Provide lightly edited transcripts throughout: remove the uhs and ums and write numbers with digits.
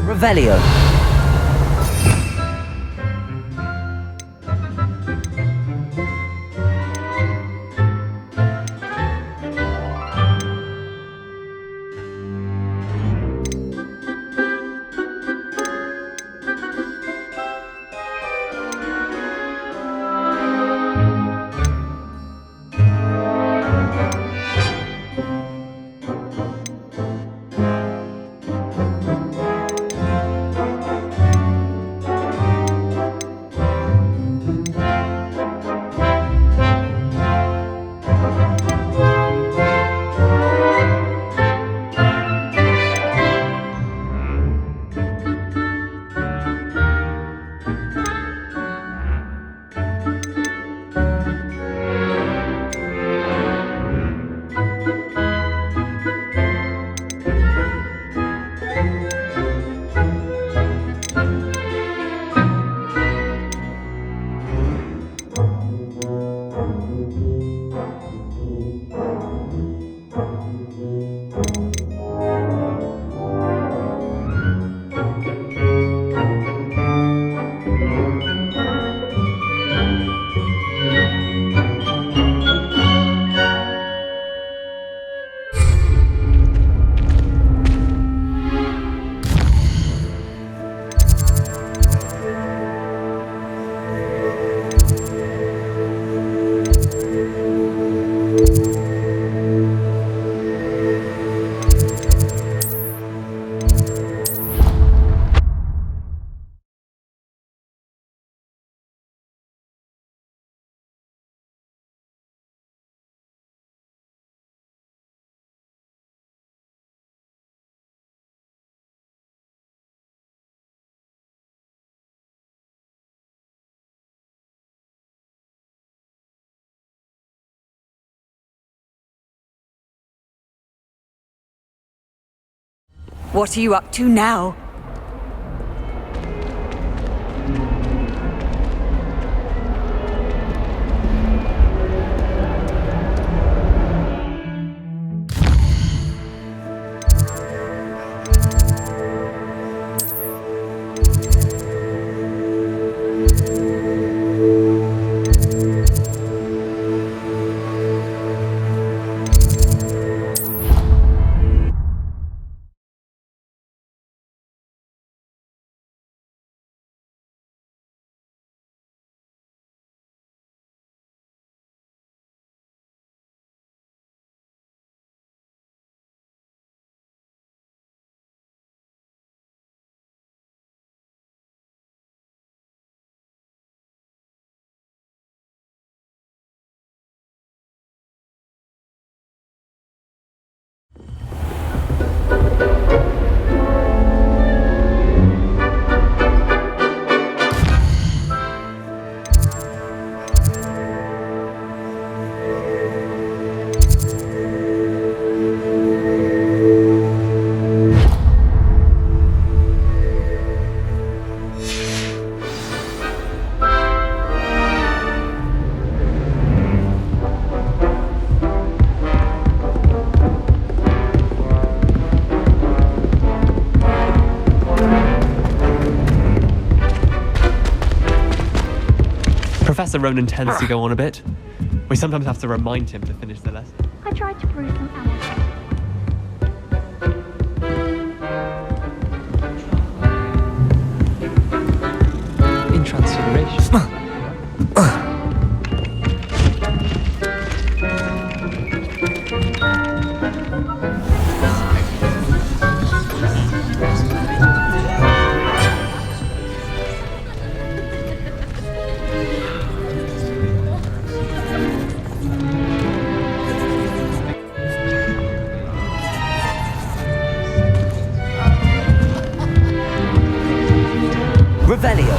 Revelio. What are you up to now? Professor Ronan tends to go on a bit. We sometimes have to remind him to finish the lesson. I tried to brew some hours. In Transfiguration. Revelio.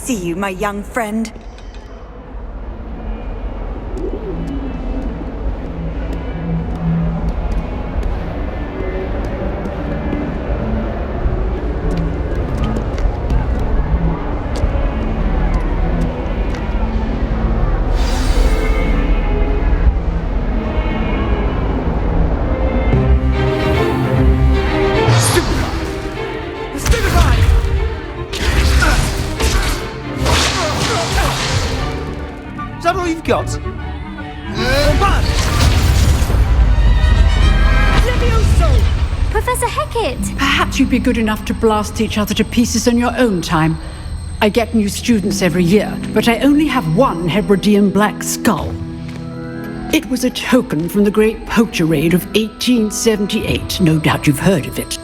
see you, my young friend. Is that all you've got? Levioso! Professor Hecat! Perhaps you'd be good enough to blast each other to pieces on your own time. I get new students every year, but I only have one Hebridean black skull. It was a token from the Great Poacher Raid of 1878. No doubt you've heard of it.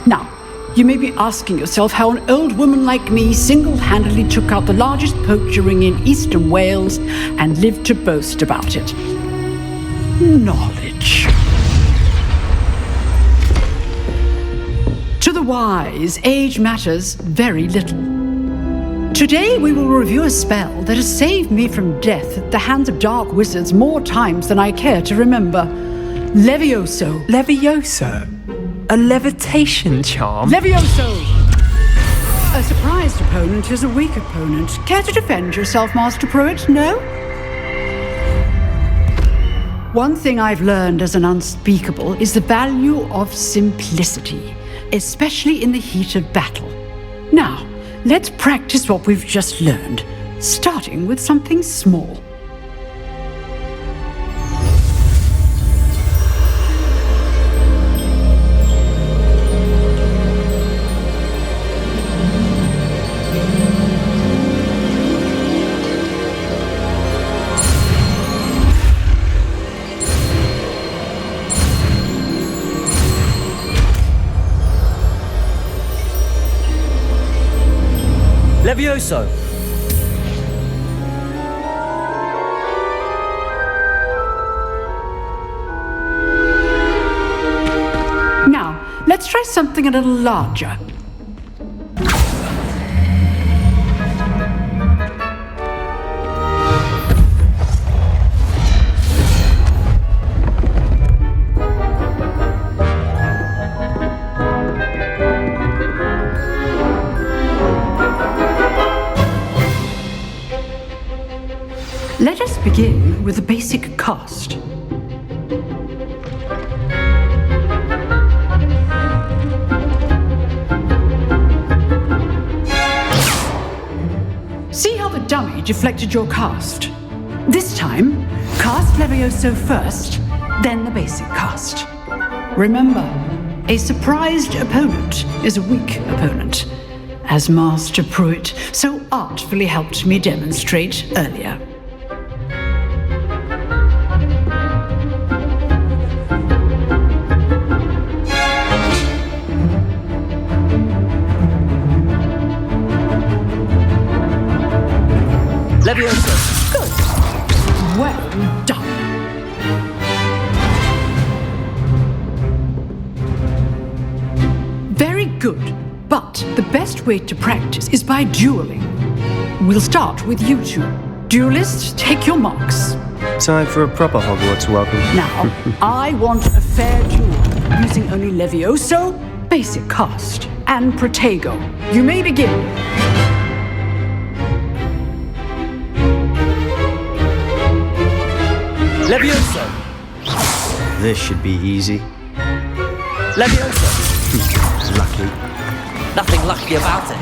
Now, you may be asking yourself how an old woman like me single-handedly took out the largest poacher ring in eastern Wales and lived to boast about it. Knowledge. To the wise, age matters very little. Today we will review a spell that has saved me from death at the hands of dark wizards more times than I care to remember. Levioso. Levioso? A levitation charm? Levioso! A surprised opponent is a weak opponent. Care to defend yourself, Master Pruitt? No? One thing I've learned as an unspeakable is the value of simplicity, especially in the heat of battle. Now, let's practice what we've just learned, starting with something small. Levioso! Now, let's try something a little larger. Let us begin with a basic cast. See how the dummy deflected your cast? This time, cast Levioso first, then the basic cast. Remember, a surprised opponent is a weak opponent, as Master Pruitt so artfully helped me demonstrate earlier. Levioso! Good. Well done. Very good. But the best way to practice is by dueling. We'll start with you two. Duelists, take your marks. Time for a proper Hogwarts welcome. Now, I want a fair duel, using only Levioso, basic cast, and Protego. You may begin. Levioso! This should be easy. Levioso! Lucky. Nothing lucky about it.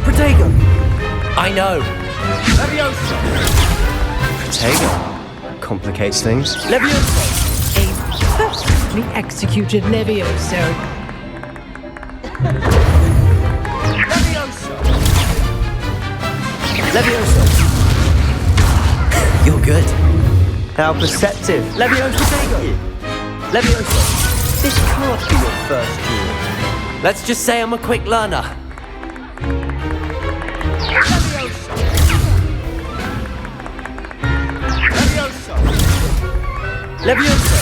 Protego! I know. Levioso! Protego? Complicates things. Levioso! A perfectly executed Levioso. Levioso! You're good. How perceptive. Levioso! Protego! Levioso! This can't be your first duel. Let's just say I'm a quick learner. Levioso! Levioso! Levioso!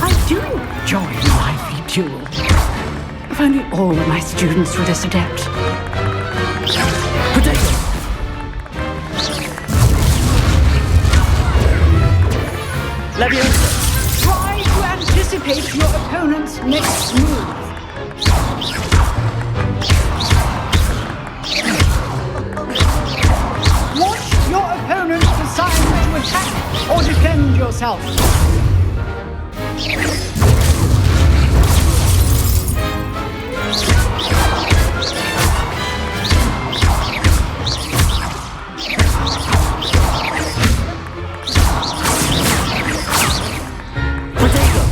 I'm doing enjoy a lively duel. If only all of my students were this adept. Potato! Leviosa! Try to anticipate your opponent's next move. Watch your opponent decide to attack or defend yourself. Potato!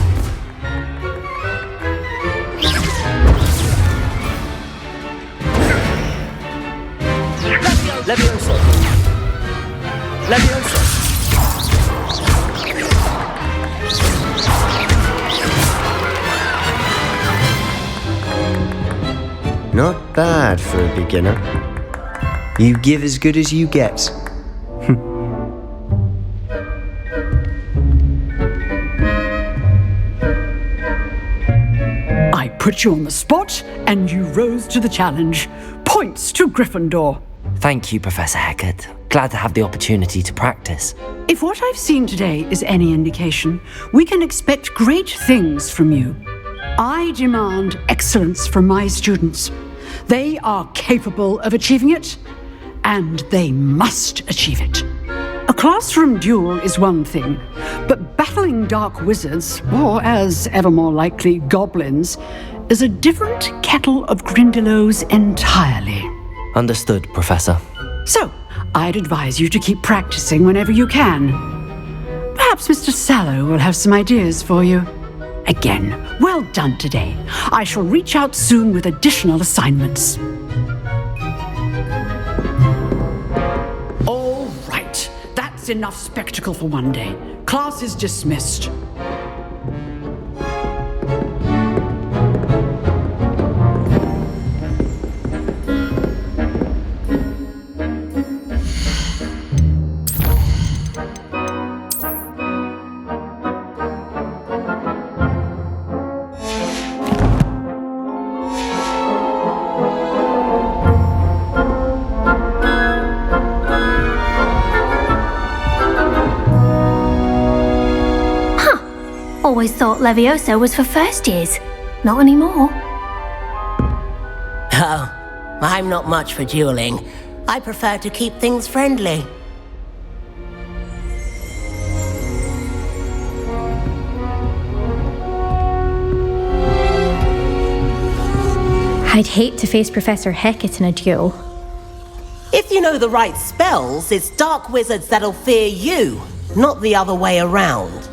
Leviosa! Leviosa! Not bad for a beginner. You give as good as you get. I put you on the spot, and you rose to the challenge. Points to Gryffindor. Thank you, Professor Hecat. Glad to have the opportunity to practice. If what I've seen today is any indication, we can expect great things from you. I demand excellence from my students. They are capable of achieving it, and they must achieve it. A classroom duel is one thing, but battling dark wizards, or as ever more likely, goblins, is a different kettle of Grindylows entirely. Understood, Professor. So, I'd advise you to keep practicing whenever you can. Perhaps Mr. Sallow will have some ideas for you. Again, well done today. I shall reach out soon with additional assignments. All right, that's enough spectacle for one day. Class is dismissed. Always thought Leviosa was for first years. Not anymore. Oh, I'm not much for dueling. I prefer to keep things friendly. I'd hate to face Professor Hecat in a duel. If you know the right spells, it's dark wizards that'll fear you, not the other way around.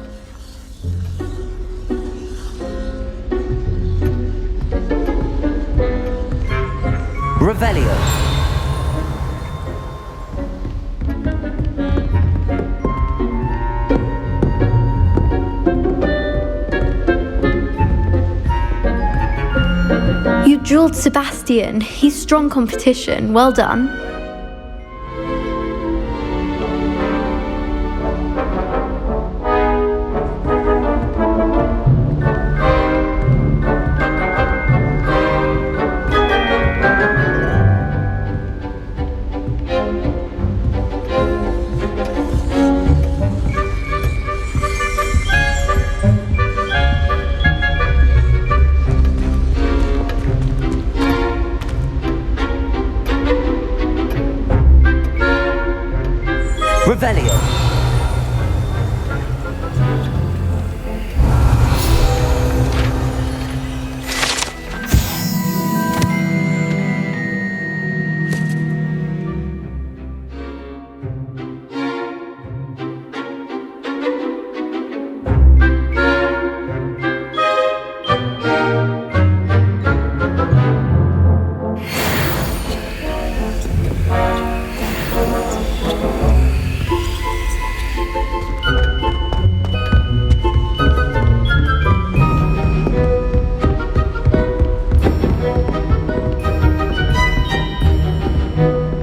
Revelio. You drilled Sebastian. He's strong competition. Well done. Revelio.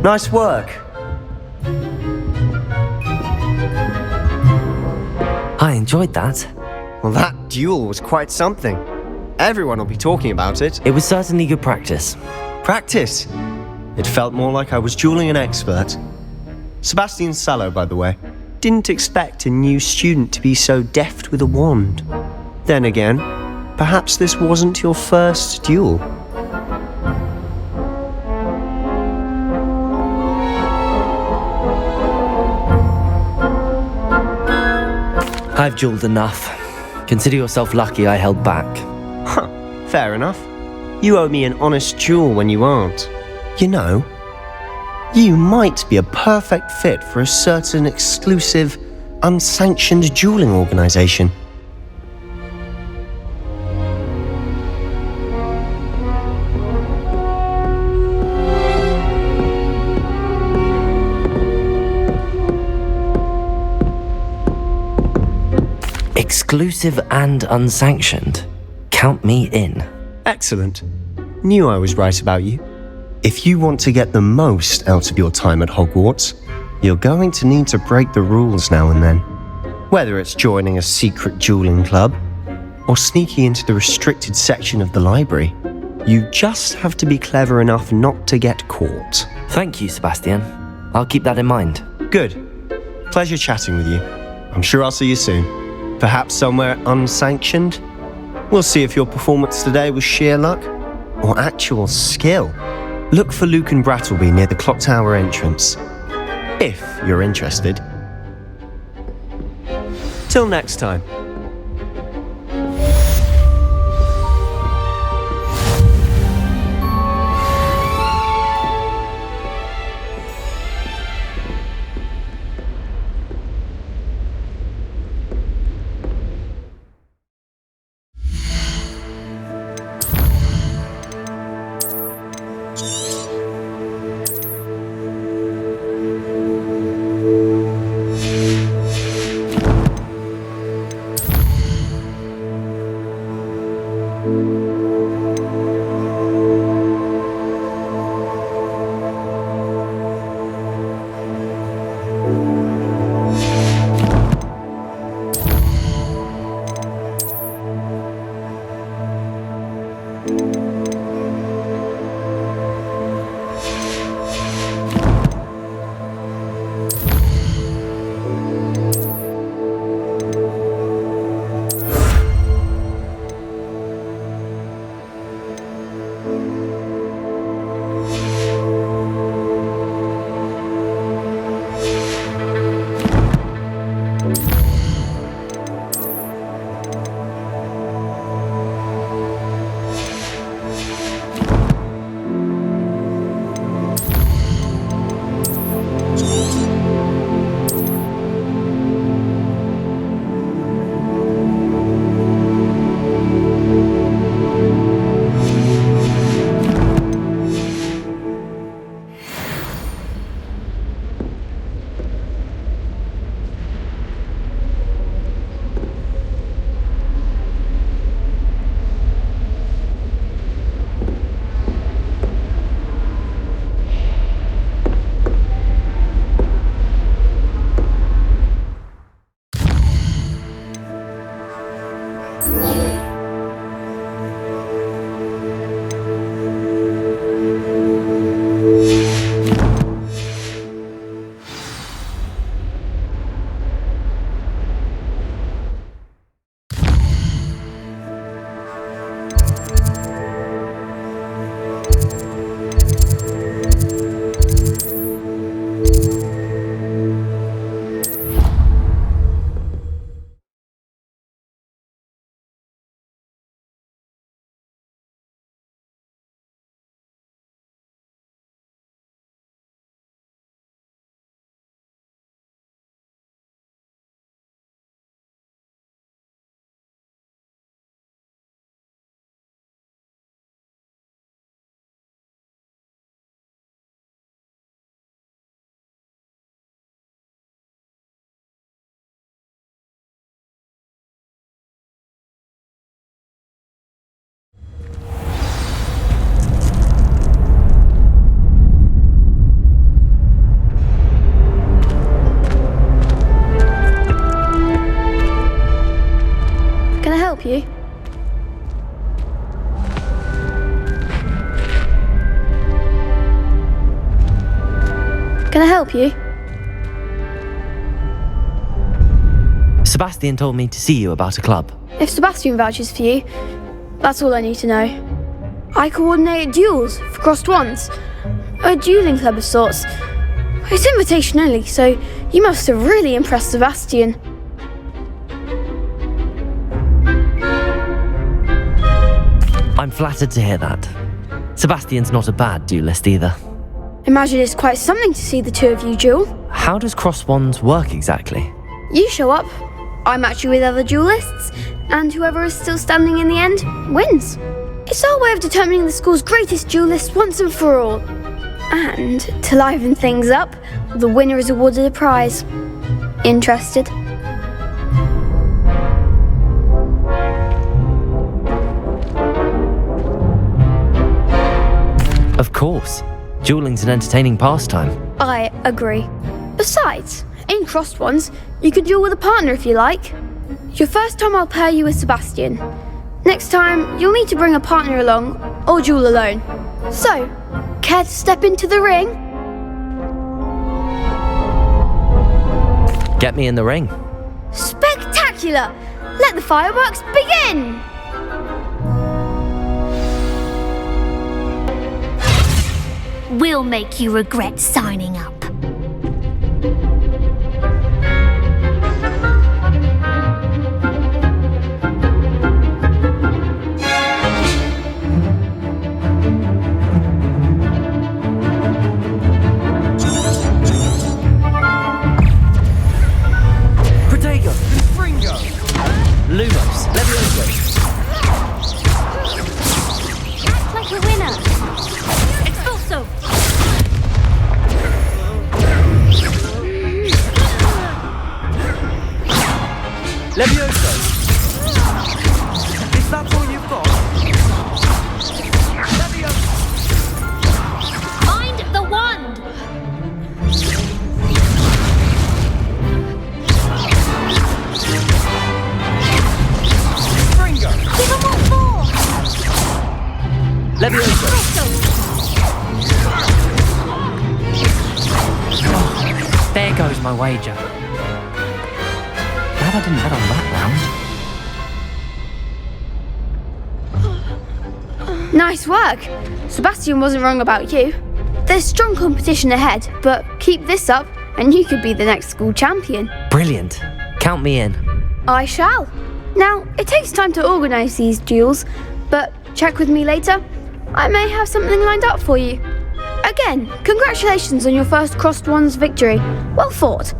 Nice work. I enjoyed that. Well, that duel was quite something. Everyone will be talking about it. It was certainly good practice. Practice? It felt more like I was dueling an expert. Sebastian Sallow, by the way. Didn't expect a new student to be so deft with a wand. Then again, perhaps this wasn't your first duel. I've dueled enough. Consider yourself lucky I held back. Huh, fair enough. You owe me an honest duel when you aren't. You know, you might be a perfect fit for a certain exclusive, unsanctioned dueling organization. Exclusive and unsanctioned. Count me in. Excellent. Knew I was right about you. If you want to get the most out of your time at Hogwarts, you're going to need to break the rules now and then. Whether it's joining a secret dueling club, or sneaking into the restricted section of the library, you just have to be clever enough not to get caught. Thank you, Sebastian. I'll keep that in mind. Good. Pleasure chatting with you. I'm sure I'll see you soon. Perhaps somewhere unsanctioned? We'll see if your performance today was sheer luck or actual skill. Look for Luke and Brattleby near the clock tower entrance, if you're interested. Till next time. Can I help you? Sebastian told me to see you about a club. If Sebastian vouches for you, that's all I need to know. I coordinate duels for crossed wands. A dueling club of sorts. It's invitation only, so you must have really impressed Sebastian. I'm flattered to hear that. Sebastian's not a bad duelist either. Imagine it's quite something to see the two of you duel. How does cross wands work exactly? You show up, I match you with other duelists, and whoever is still standing in the end wins. It's our way of determining the school's greatest duelist once and for all. And to liven things up, the winner is awarded a prize. Interested? Of course. Dueling's an entertaining pastime. I agree. Besides, in crossed ones, you can duel with a partner if you like. Your first time I'll pair you with Sebastian. Next time, you'll need to bring a partner along, or duel alone. So, care to step into the ring? Get me in the ring. Spectacular! Let the fireworks begin! We'll make you regret signing up. Protego! Fringo! Lumos! Levioso! Act like a winner. Expulso. Levioso! Is that all you've got? Levioso! Mind the wand. Fringo! Give him what for. Levioso! Presto. There goes my wager. Glad I didn't bet on that round. Nice work! Sebastian wasn't wrong about you. There's strong competition ahead, but keep this up and you could be the next school champion. Brilliant. Count me in. I shall. Now, it takes time to organise these duels, but check with me later. I may have something lined up for you. Again, congratulations on your first crossed wands victory. Well fought.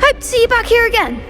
Hope to see you back here again.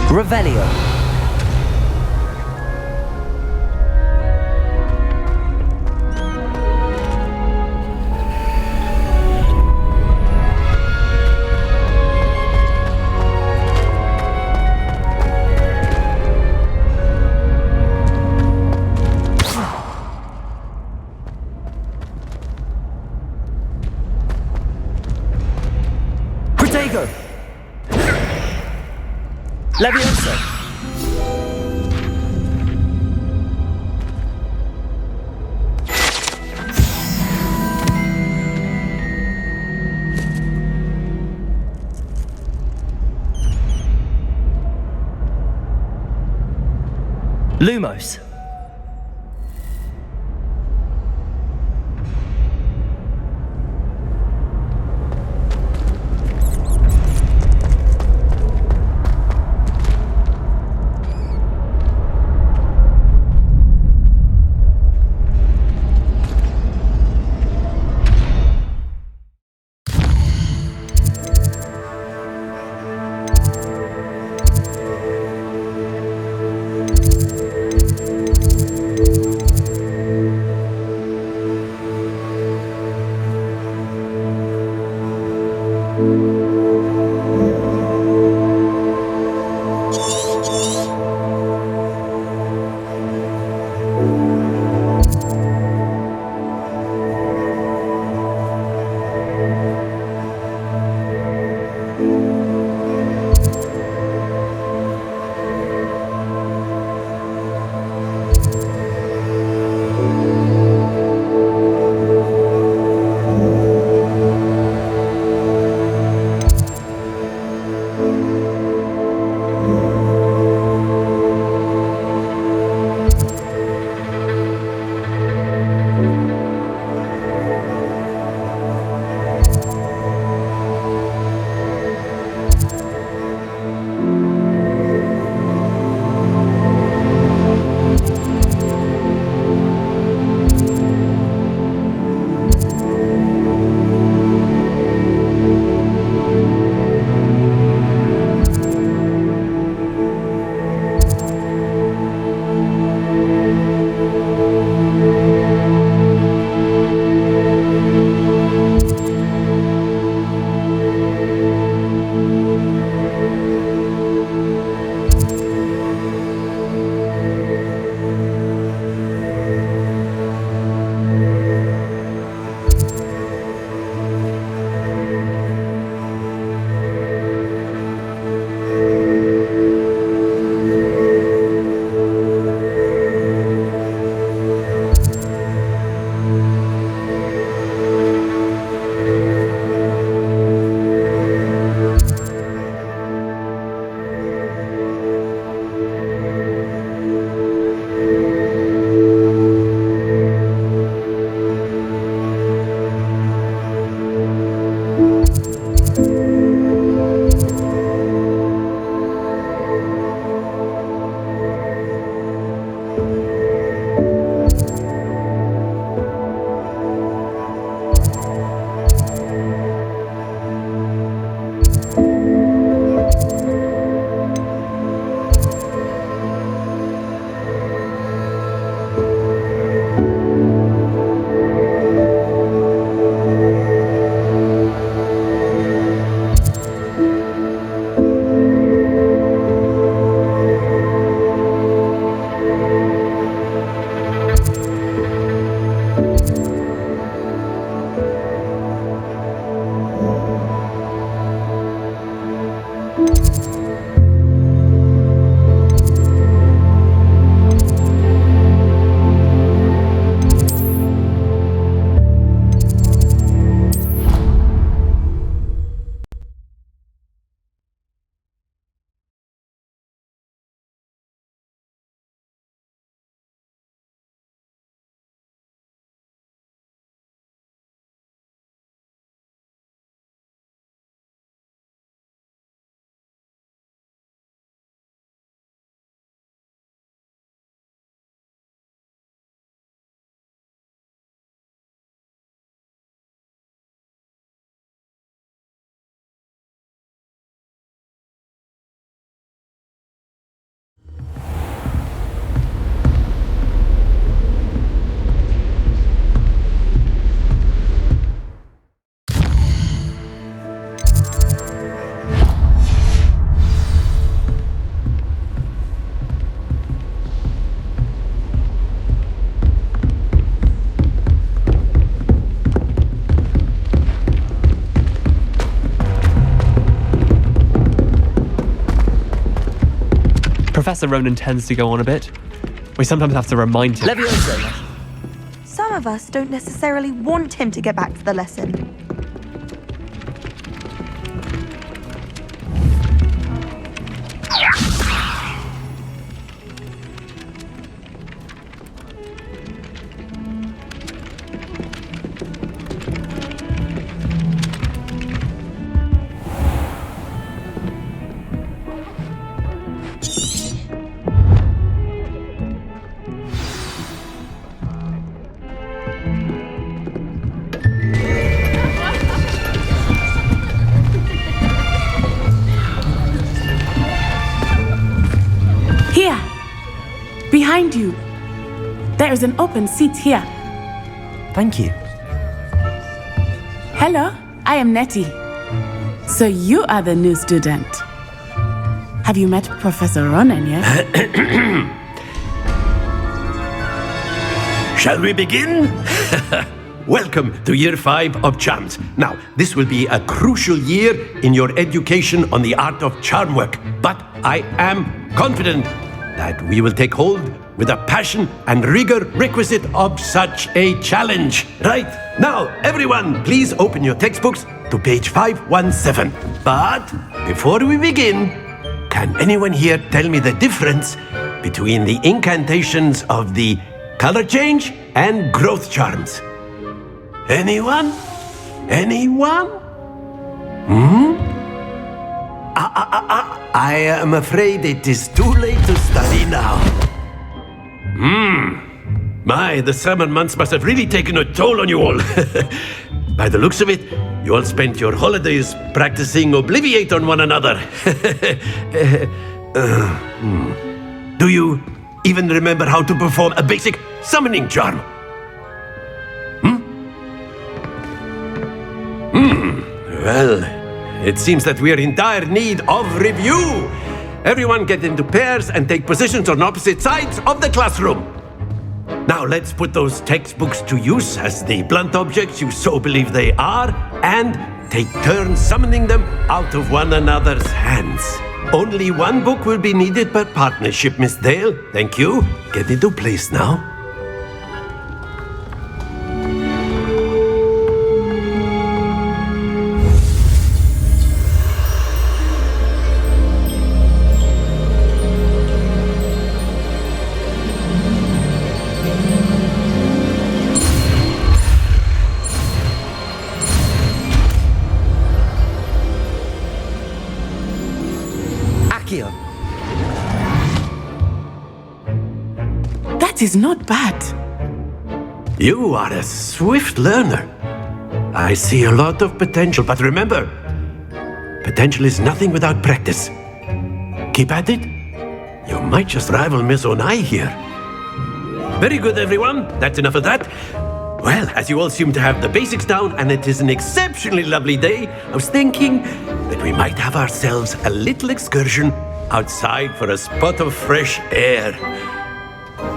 Revelio. Protego! Levioso! Lumos. Professor Ronan tends to go on a bit. We sometimes have to remind him. Levioso. Some of us don't necessarily want him to get back to the lesson. There is an open seat here. Thank you. Hello, I am Nettie. So you are the new student. Have you met Professor Ronan yet? Shall we begin? Welcome to Year 5 of Charms. Now, this will be a crucial year in your education on the art of charm work, but I am confident that we will take hold with the passion and rigor requisite of such a challenge. Right, now, everyone, please open your textbooks to page 517. But before we begin, can anyone here tell me the difference between the incantations of the color change and growth charms? Anyone? Anyone? I am afraid it is too late to study now. My, the summer months must have really taken a toll on you all. By the looks of it, you all spent your holidays practicing Obliviate on one another. Do you even remember how to perform a basic summoning charm? Well, it seems that we are in dire need of review. Everyone get into pairs and take positions on opposite sides of the classroom. Now let's put those textbooks to use as the blunt objects you so believe they are, and take turns summoning them out of one another's hands. Only one book will be needed per partnership, Miss Dale. Thank you. Get into place now. That is not bad. You are a swift learner. I see a lot of potential, but remember, potential is nothing without practice. Keep at it. You might just rival Miss Onai here. Very good, everyone. That's enough of that. Well, as you all seem to have the basics down, and it is an exceptionally lovely day, I was thinking that we might have ourselves a little excursion outside for a spot of fresh air.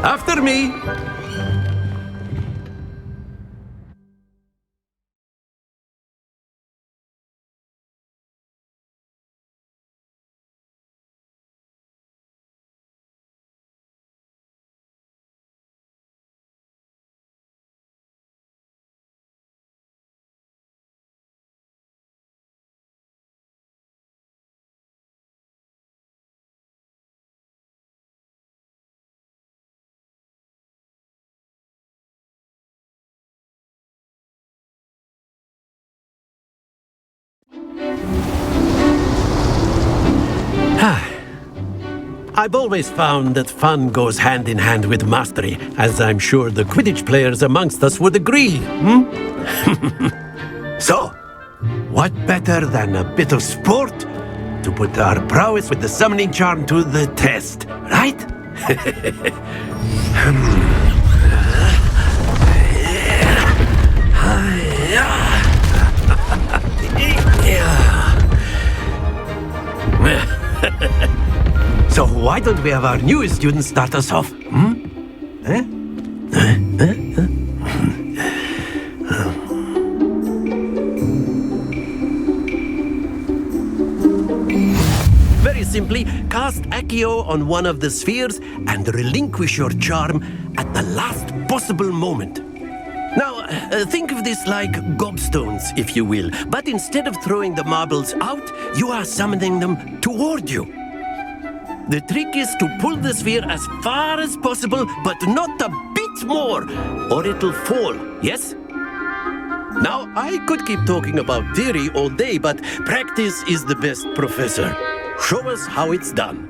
After me. I've always found that fun goes hand in hand with mastery, as I'm sure the Quidditch players amongst us would agree. So, what better than a bit of sport to put our prowess with the summoning charm to the test, right? So why don't we have our newest student start us off? Very simply, cast Accio on one of the spheres and relinquish your charm at the last possible moment. Now, think of this like gobstones, if you will, but instead of throwing the marbles out, you are summoning them toward you. The trick is to pull the sphere as far as possible, but not a bit more, or it'll fall, yes? Now, I could keep talking about theory all day, but practice is the best professor. Show us how it's done.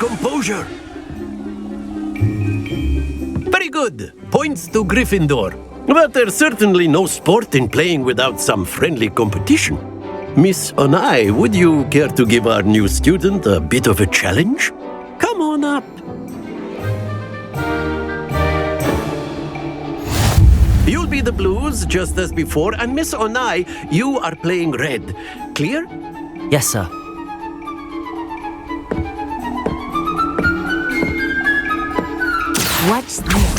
composure. Very good. Points to Gryffindor. But there's certainly no sport in playing without some friendly competition. Miss Onai, would you care to give our new student a bit of a challenge? Come on up. You'll be the blues, just as before, and Miss Onai, you are playing red. Clear? Yes, sir. Watch this.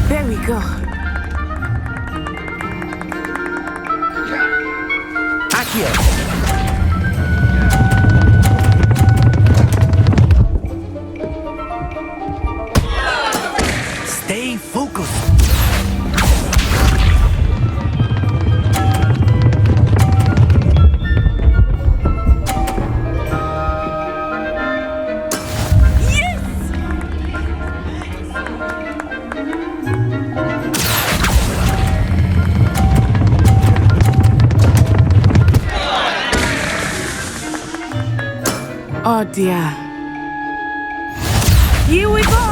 There we go. Accio! Stay focused. Oh dear. Here we go.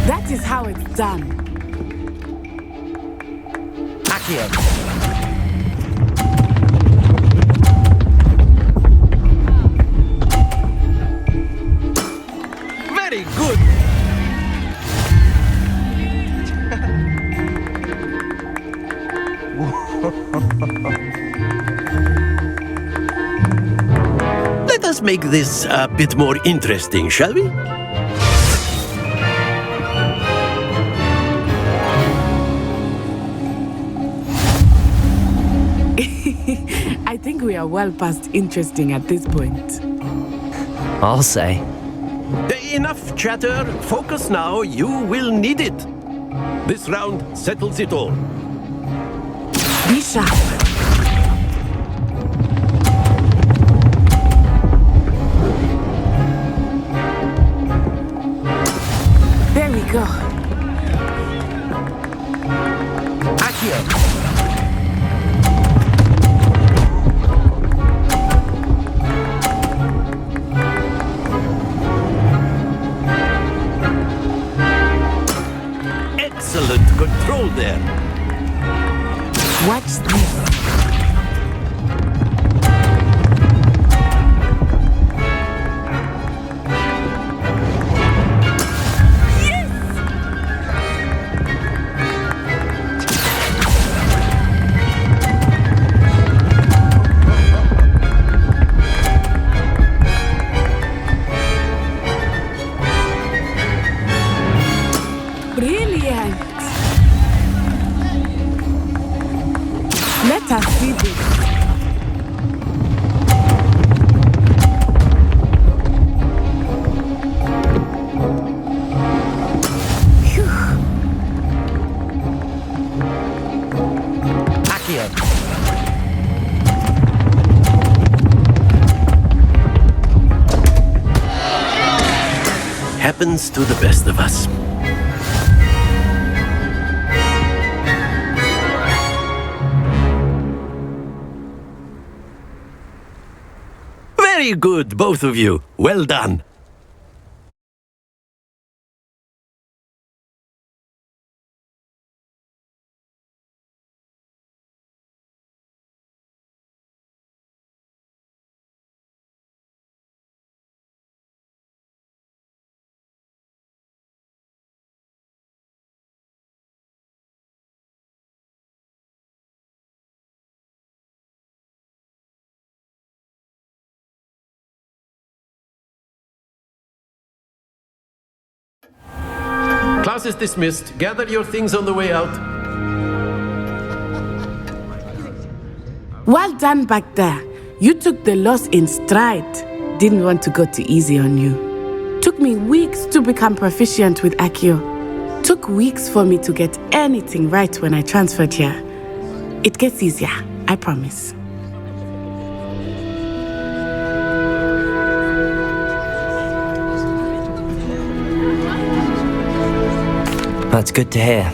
That is how it's done. Accio! Very good. Let us make this a bit more interesting, shall we? I think we are well past interesting at this point. I'll say. Enough chatter. Focus now. You will need it. This round settles it all. Be sharp. There we go. Accio! Excellent control there. Watch this. Brilliant! Let us see this. Phew. Accio! Happens to the best of us. Very good, both of you. Well done. Class is dismissed. Gather your things on the way out. Well done back there. You took the loss in stride. Didn't want to go too easy on you. Took me weeks to become proficient with Accio. Took weeks for me to get anything right when I transferred here. It gets easier, I promise. That's good to hear.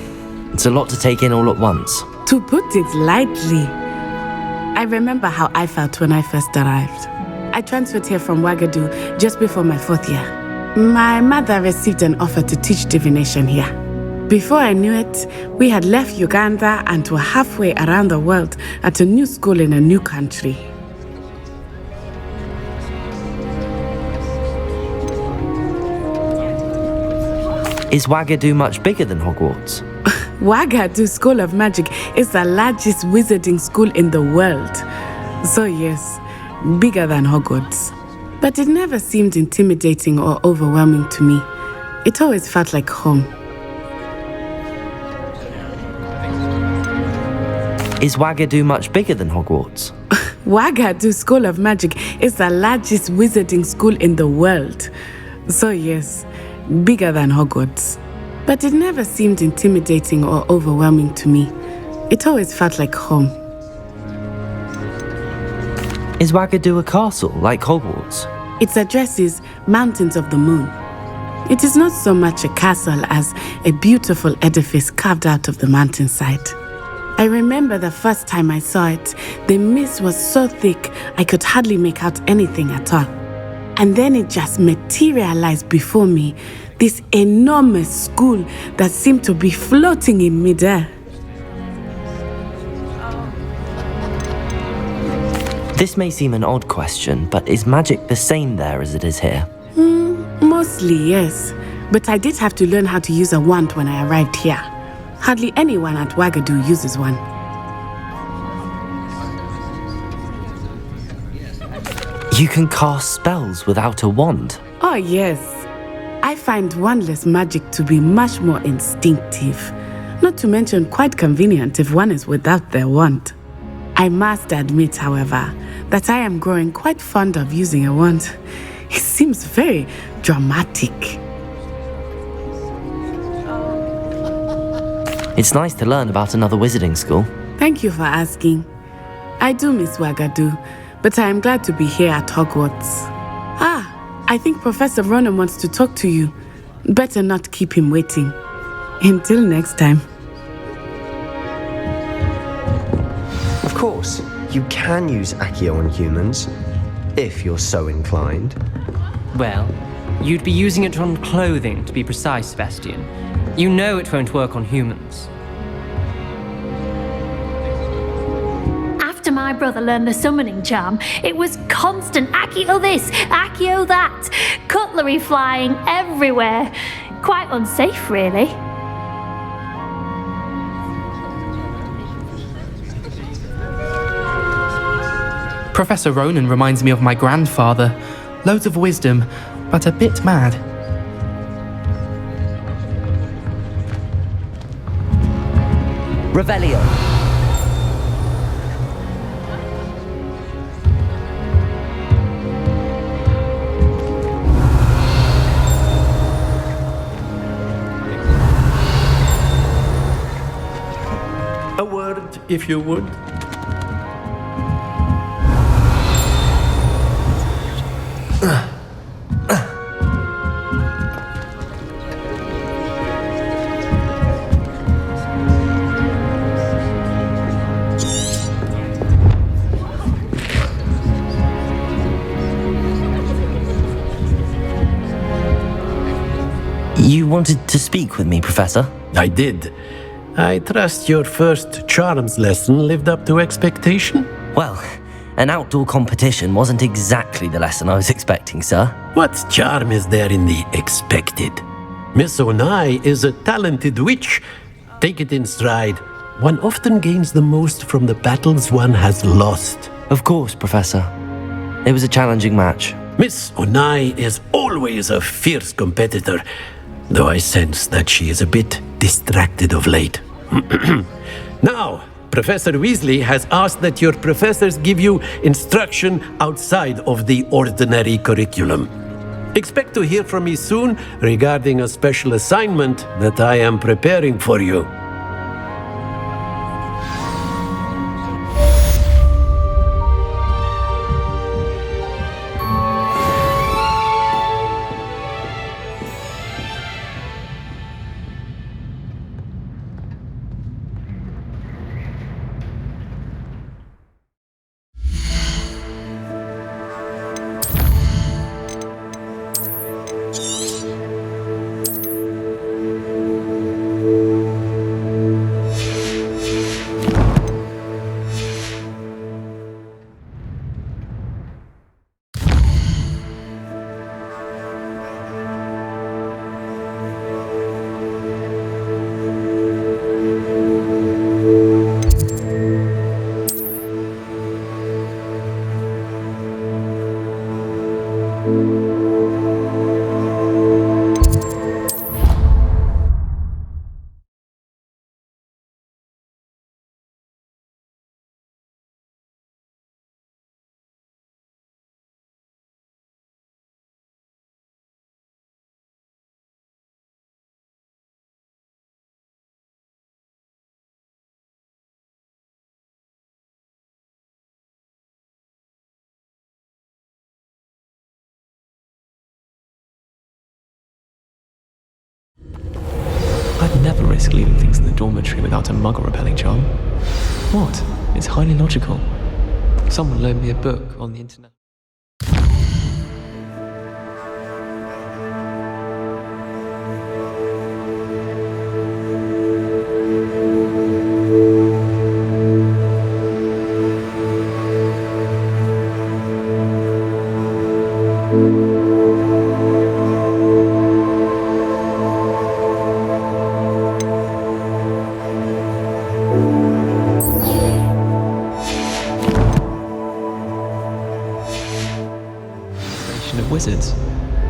It's a lot to take in all at once. To put it lightly, I remember how I felt when I first arrived. I transferred here from Wagadu just before my 4th year. My mother received an offer to teach divination here. Before I knew it, we had left Uganda and were halfway around the world at a new school in a new country. Is Wagadu much bigger than Hogwarts? Wagadu School of Magic is the largest wizarding school in the world. So yes, bigger than Hogwarts. But it never seemed intimidating or overwhelming to me. It always felt like home. Is Wagadu much bigger than Hogwarts? Wagadu School of Magic is the largest wizarding school in the world. So yes, bigger than Hogwarts. But it never seemed intimidating or overwhelming to me. It always felt like home. Is Wagadu a castle like Hogwarts? Its address is Mountains of the Moon. It is not so much a castle as a beautiful edifice carved out of the mountainside. I remember the first time I saw it, the mist was so thick I could hardly make out anything at all. And then it just materialized before me, this enormous school that seemed to be floating in midair. This may seem an odd question, but is magic the same there as it is here? Mostly, yes. But I did have to learn how to use a wand when I arrived here. Hardly anyone at Wagadu uses one. You can cast spells without a wand? Oh, yes. I find wandless magic to be much more instinctive. Not to mention quite convenient if one is without their wand. I must admit, however, that I am growing quite fond of using a wand. It seems very dramatic. It's nice to learn about another wizarding school. Thank you for asking. I do miss Wagadu, but I am glad to be here at Hogwarts. I think Professor Ronan wants to talk to you. Better not keep him waiting. Until next time. Of course, you can use Accio on humans, if you're so inclined. Well, you'd be using it on clothing, to be precise, Sebastian. You know it won't work on humans. After my brother learned the summoning charm, it was constant Accio this, Accio that, cutlery flying everywhere. Quite unsafe, really. Professor Ronan reminds me of my grandfather. Loads of wisdom, but a bit mad. Revelio. A word, if you would. You wanted to speak with me, Professor? I did. I trust your first charms lesson lived up to expectation? Well, an outdoor competition wasn't exactly the lesson I was expecting, sir. What charm is there in the expected? Miss Onai is a talented witch. Take it in stride. One often gains the most from the battles one has lost. Of course, Professor. It was a challenging match. Miss Onai is always a fierce competitor, though I sense that she is a bit distracted of late. Now, Professor Weasley has asked that your professors give you instruction outside of the ordinary curriculum. Expect to hear from me soon regarding a special assignment that I am preparing for you. risk leaving things in the dormitory without a muggle repelling charm. What? It's highly logical. Someone loaned me a book on the internet. Of Wizards.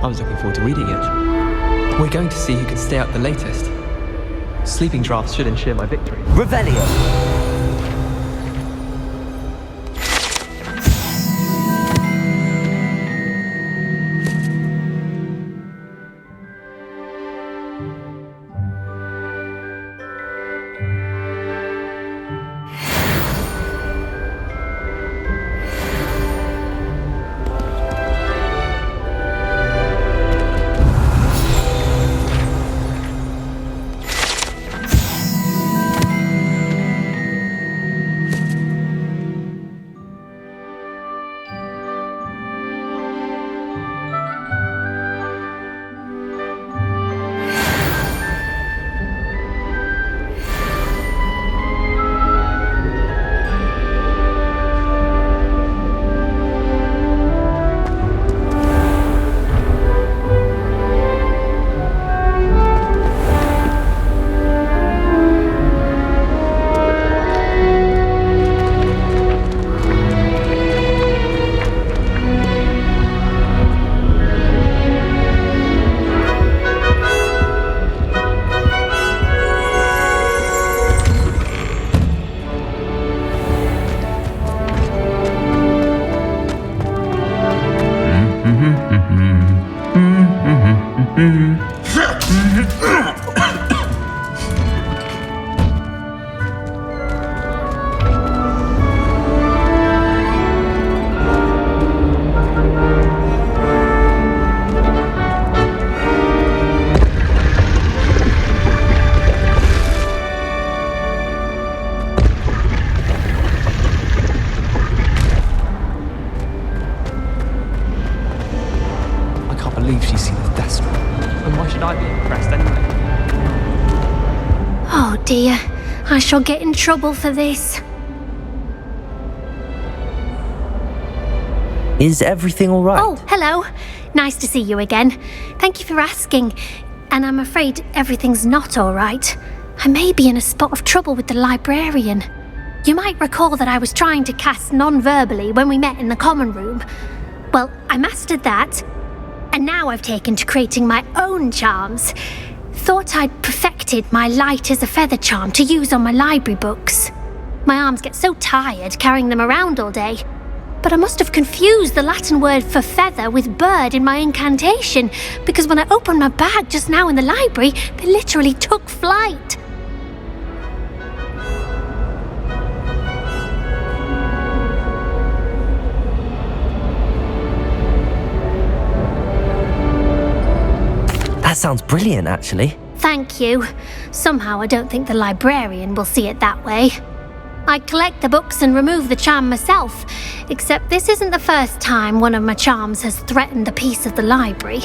I was looking forward to reading it. We're going to see who can stay up the latest. Sleeping drafts should ensure my victory. Revelio. She's seen as desperate. And why should I be impressed anyway? Oh dear, I shall get in trouble for this. Is everything all right? Oh, hello. Nice to see you again. Thank you for asking. And I'm afraid everything's not all right. I may be in a spot of trouble with the librarian. You might recall that I was trying to cast non-verbally when we met in the common room. Well, I mastered that. And now I've taken to creating my own charms. Thought I'd perfected my light as a feather charm to use on my library books. My arms get so tired carrying them around all day. But I must have confused the Latin word for feather with bird in my incantation, because when I opened my bag just now in the library, they literally took flight. That sounds brilliant, actually. Thank you. Somehow I don't think the librarian will see it that way. I collect the books and remove the charm myself, except this isn't the first time one of my charms has threatened the peace of the library.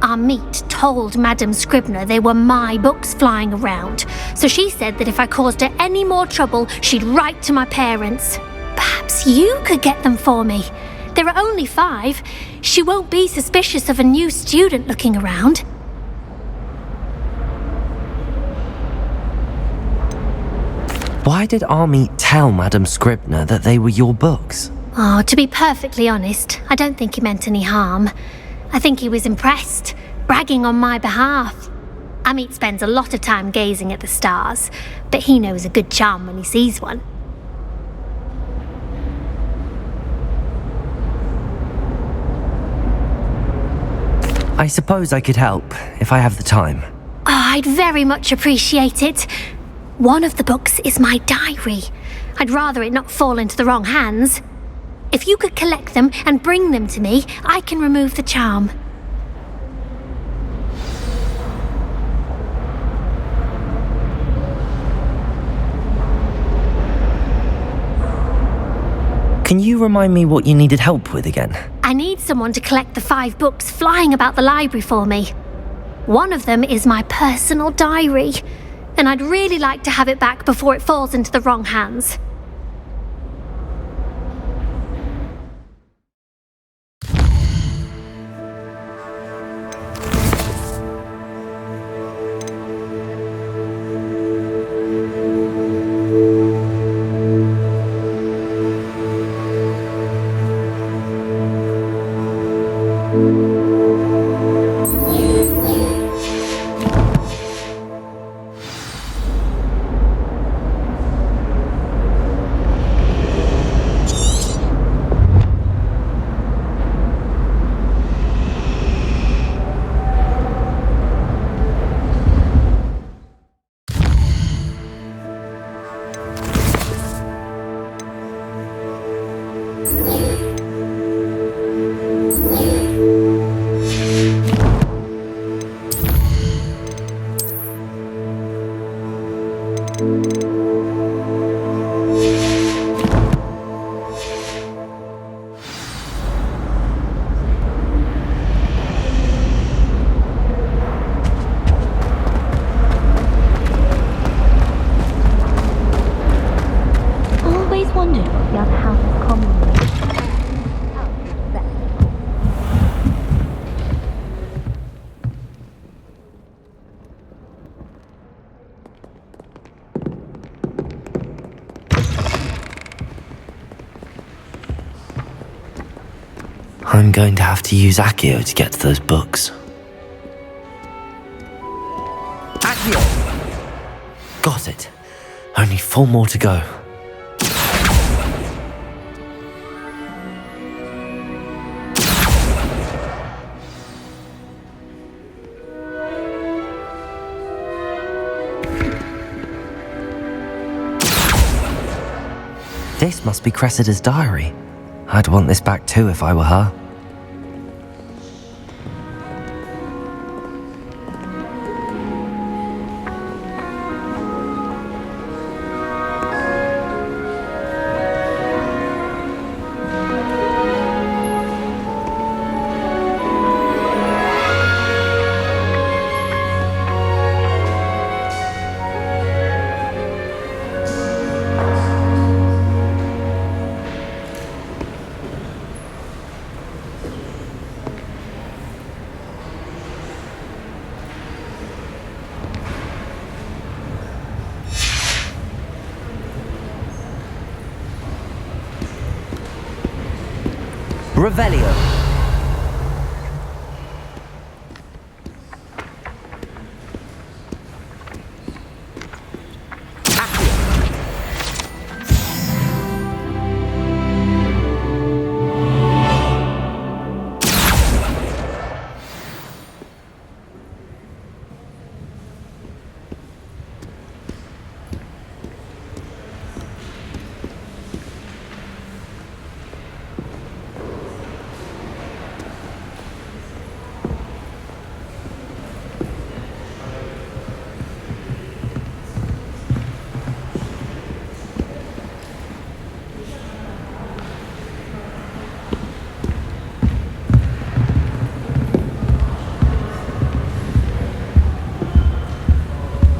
Our meet told Madame Scribner they were my books flying around, so she said that if I caused her any more trouble, she'd write to my parents. Perhaps you could get them for me. There are only 5. She won't be suspicious of a new student looking around. Why did Army tell Madame Scribner that they were your books? Oh, to be perfectly honest, I don't think he meant any harm. I think he was impressed, bragging on my behalf. Amit spends a lot of time gazing at the stars, but he knows a good charm when he sees one. I suppose I could help, if I have the time. Oh, I'd very much appreciate it. One of the books is my diary. I'd rather it not fall into the wrong hands. If you could collect them and bring them to me, I can remove the charm. Can you remind me what you needed help with again? I need someone to collect the 5 books flying about the library for me. One of them is my personal diary, and I'd really like to have it back before it falls into the wrong hands. I'm going to have to use Accio to get to those books. Accio! Got it. Only 4 more to go. This must be Cressida's diary. I'd want this back too if I were her. Revelio.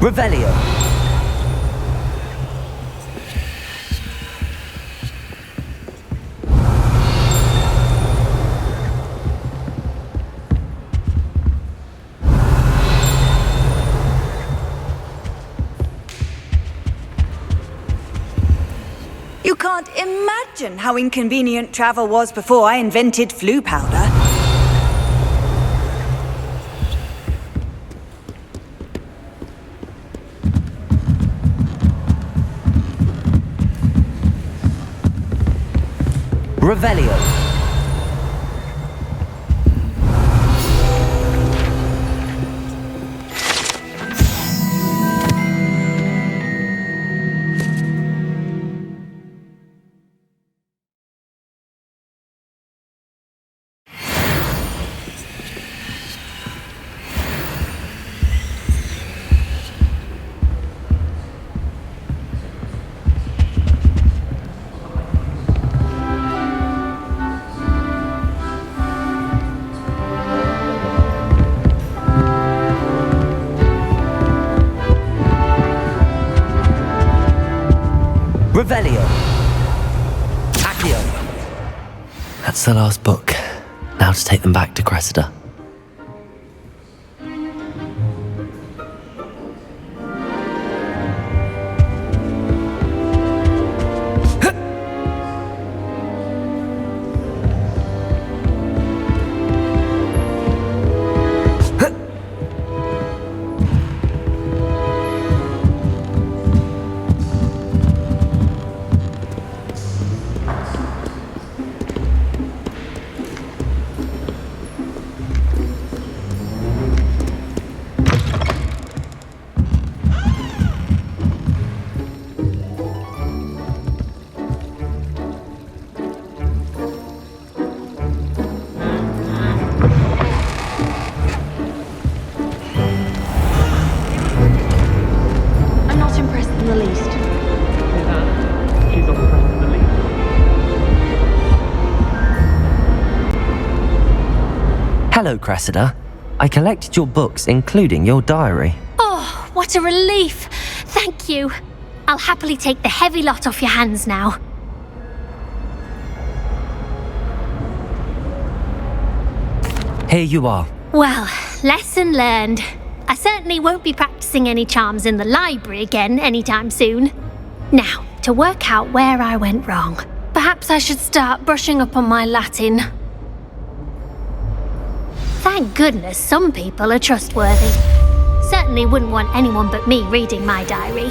Revelio. You can't imagine how inconvenient travel was before I invented flu powder. Revelio. Revelio. Accio. That's the last book. Now to take them back to Cressida. I'm not impressed in the least. She's not impressed in the least. Hello, Cressida. I collected your books, including your diary. Oh, what a relief! Thank you. I'll happily take the heavy lot off your hands now. Here you are. Well, lesson learned. I certainly won't be practicing any charms in the library again anytime soon. Now, to work out where I went wrong. Perhaps I should start brushing up on my Latin. Thank goodness some people are trustworthy. Certainly wouldn't want anyone but me reading my diary.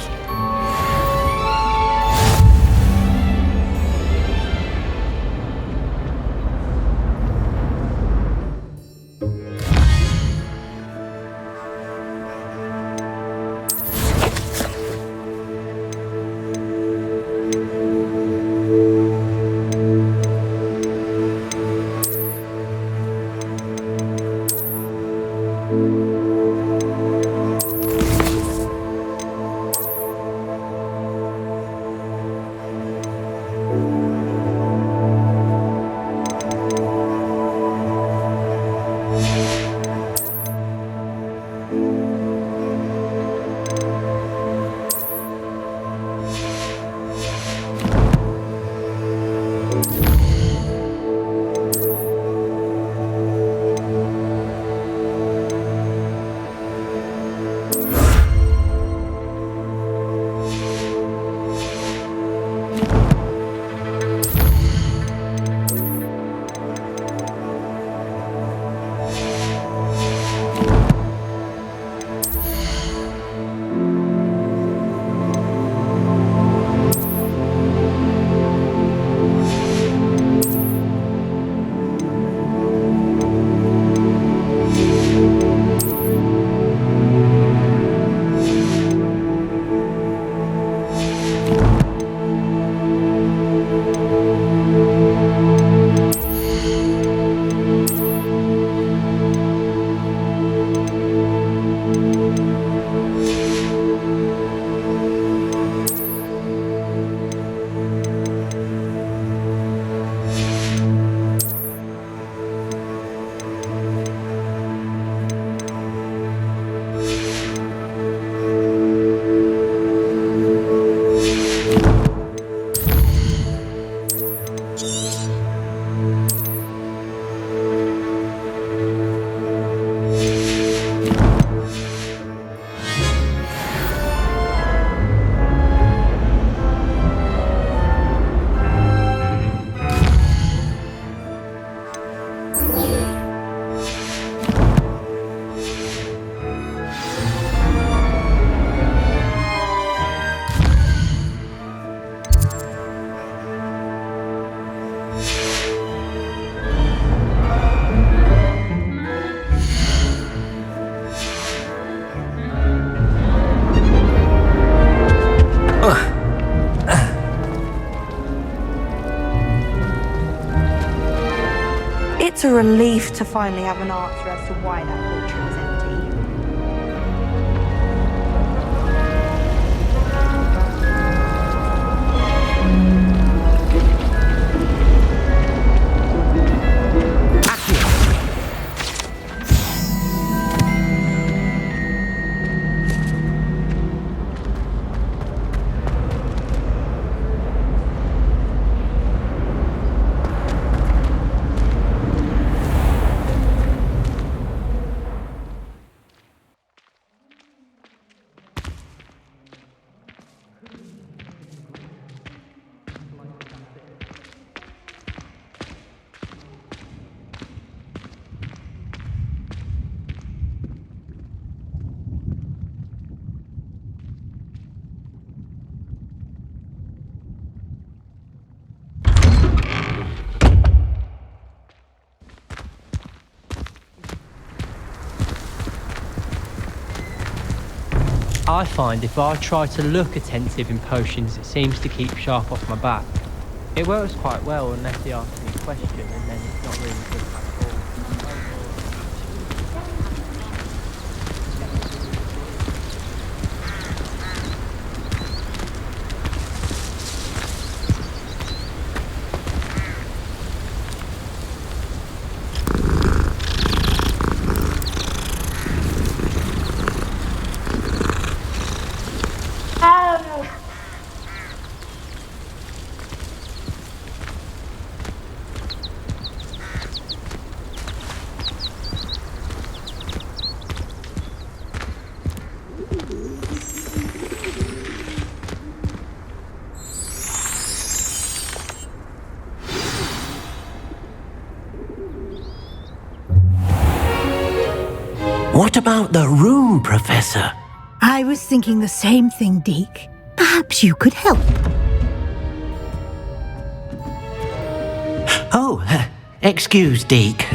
It's a relief to finally have an answer as to why that portrait was empty. I find if I try to look attentive in potions, it seems to keep sharp off my back. It works quite well unless they ask me a question, and then it's not really good at all. What about the room, Professor? I was thinking the same thing, Deke. Perhaps you could help. Oh, excuse, Deke.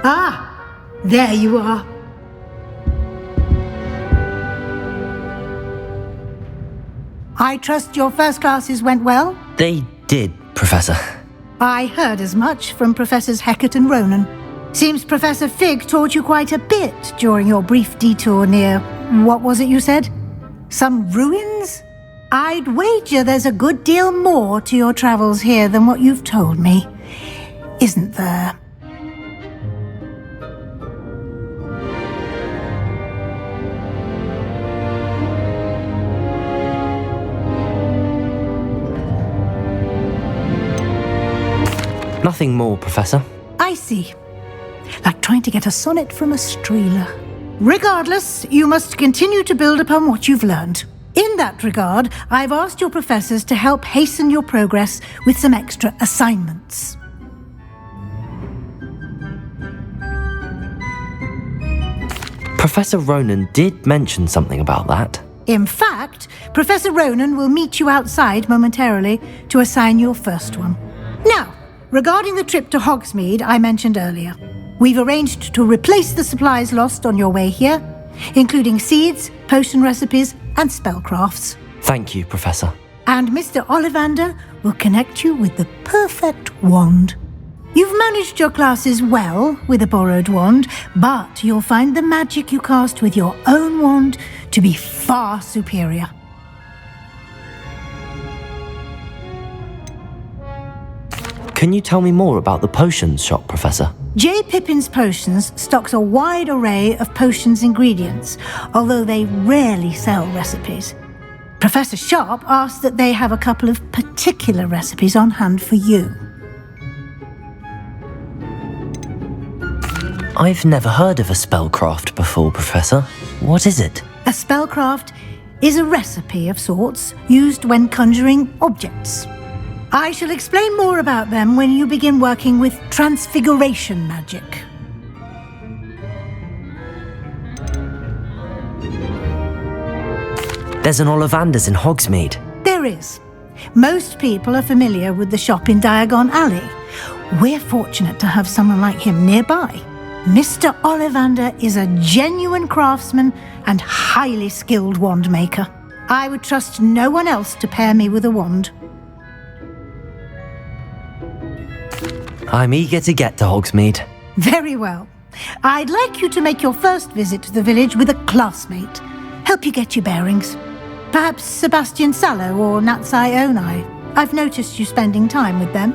Ah, there you are. I trust your first classes went well? They did, Professor. I heard as much from Professors Hecat and Ronan. Seems Professor Fig taught you quite a bit during your brief detour near... what was it you said? Some ruins? I'd wager there's a good deal more to your travels here than what you've told me. Isn't there? Nothing more, Professor. I see. Like trying to get a sonnet from a streeler. Regardless, you must continue to build upon what you've learned. In that regard, I've asked your professors to help hasten your progress with some extra assignments. Professor Ronan did mention something about that. In fact, Professor Ronan will meet you outside momentarily to assign your first one. Now, regarding the trip to Hogsmeade I mentioned earlier, we've arranged to replace the supplies lost on your way here, including seeds, potion recipes, and spellcrafts. Thank you, Professor. And Mr. Ollivander will connect you with the perfect wand. You've managed your classes well with a borrowed wand, but you'll find the magic you cast with your own wand to be far superior. Can you tell me more about the potions shop, Professor? J. Pippin's Potions stocks a wide array of potions ingredients, although they rarely sell recipes. Professor Sharp asked that they have a couple of particular recipes on hand for you. I've never heard of a spellcraft before, Professor. What is it? A spellcraft is a recipe of sorts used when conjuring objects. I shall explain more about them when you begin working with transfiguration magic. There's an Ollivander's in Hogsmeade. There is. Most people are familiar with the shop in Diagon Alley. We're fortunate to have someone like him nearby. Mr. Ollivander is a genuine craftsman and highly skilled wand maker. I would trust no one else to pair me with a wand. I'm eager to get to Hogsmeade. Very well. I'd like you to make your first visit to the village with a classmate. Help you get your bearings. Perhaps Sebastian Sallow or Natsai Onai. I've noticed you spending time with them.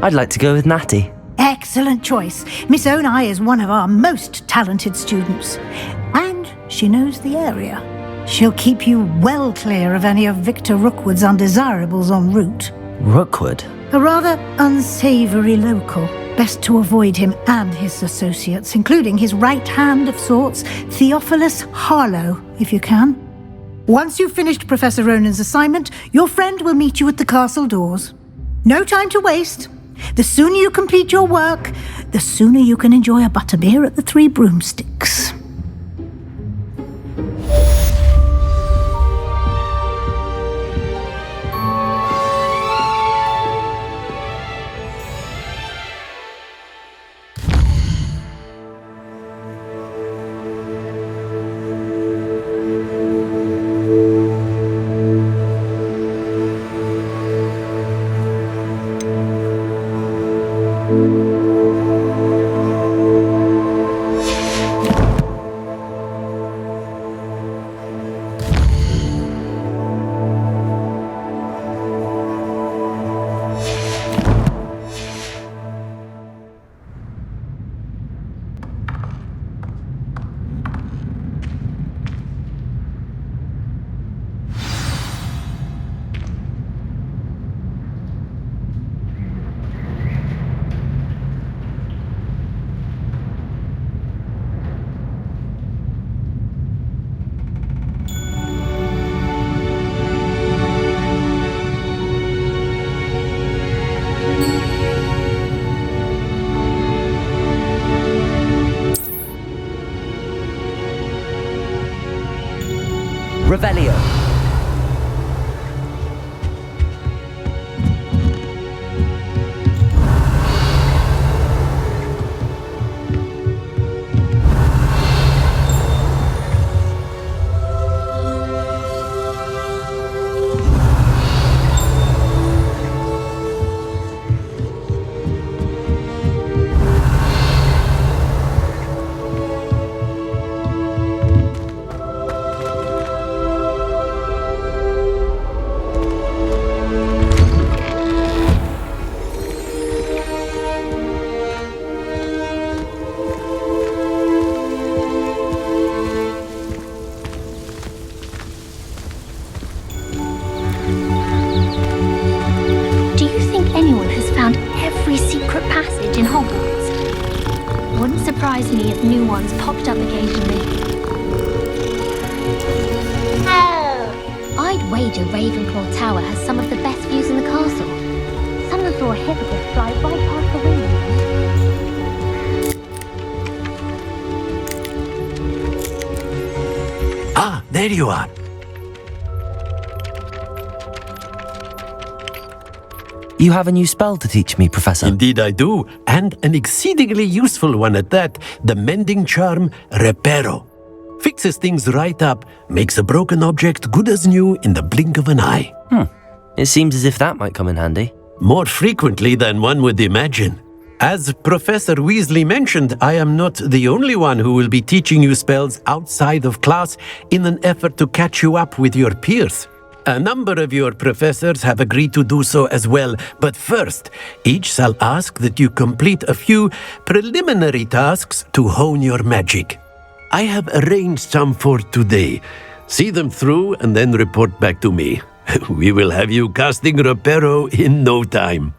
I'd like to go with Natty. Excellent choice. Miss Onai is one of our most talented students. And she knows the area. She'll keep you well clear of any of Victor Rookwood's undesirables en route. Rookwood? A rather unsavoury local. Best to avoid him and his associates, including his right hand of sorts, Theophilus Harlow, if you can. Once you've finished Professor Ronan's assignment, your friend will meet you at the castle doors. No time to waste. The sooner you complete your work, the sooner you can enjoy a butterbeer at the Three Broomsticks. Revelio. passage in Hogwarts. Wouldn't surprise me if new ones popped up occasionally. I'd wager Ravenclaw Tower has some of the best views in the castle. Someone saw a hippogriff fly right past the window. Ah, there you are. You have a new spell to teach me, Professor. Indeed I do, and an exceedingly useful one at that. The mending charm, Reparo. Fixes things right up, makes a broken object good as new in the blink of an eye. It seems as if that might come in handy. More frequently than one would imagine. As Professor Weasley mentioned, I am not the only one who will be teaching you spells outside of class in an effort to catch you up with your peers. A number of your professors have agreed to do so as well, but first, each shall ask that you complete a few preliminary tasks to hone your magic. I have arranged some for today. See them through and then report back to me. We will have you casting Reparo in no time.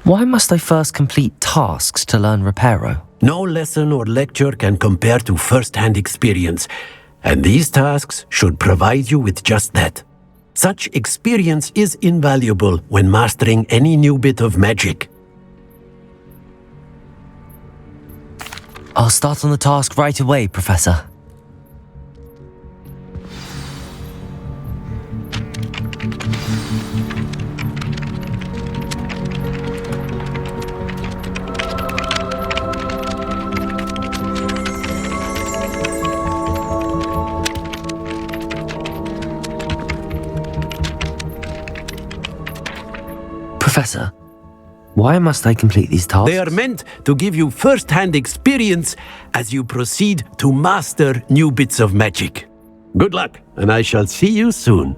Why must I first complete tasks to learn Reparo? No lesson or lecture can compare to first-hand experience, and these tasks should provide you with just that. Such experience is invaluable when mastering any new bit of magic. I'll start on the task right away, Professor. Professor, why must I complete these tasks? They are meant to give you first-hand experience as you proceed to master new bits of magic. Good luck, and I shall see you soon.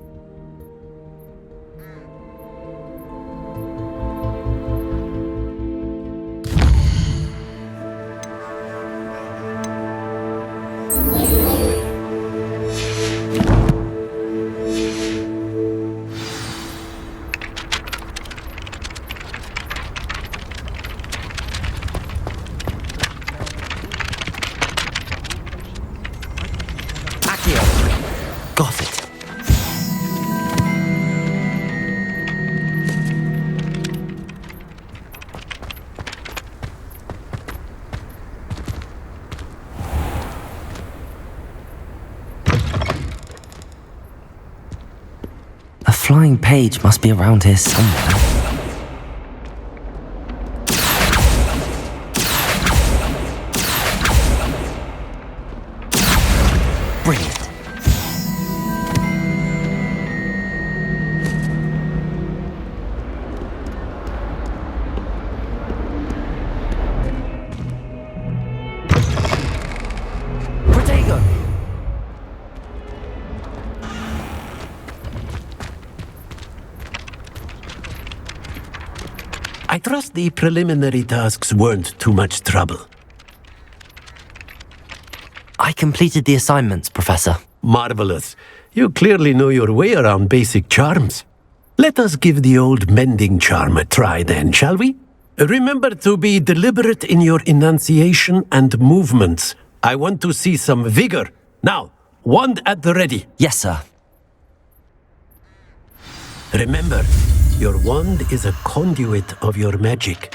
Got it. A flying page must be around here somewhere. Brilliant. I trust the preliminary tasks weren't too much trouble. I completed the assignments, Professor. Marvelous. You clearly know your way around basic charms. Let us give the old mending charm a try then, shall we? Remember to be deliberate in your enunciation and movements. I want to see some vigor. Now, wand at the ready. Yes, sir. Remember, your wand is a conduit of your magic.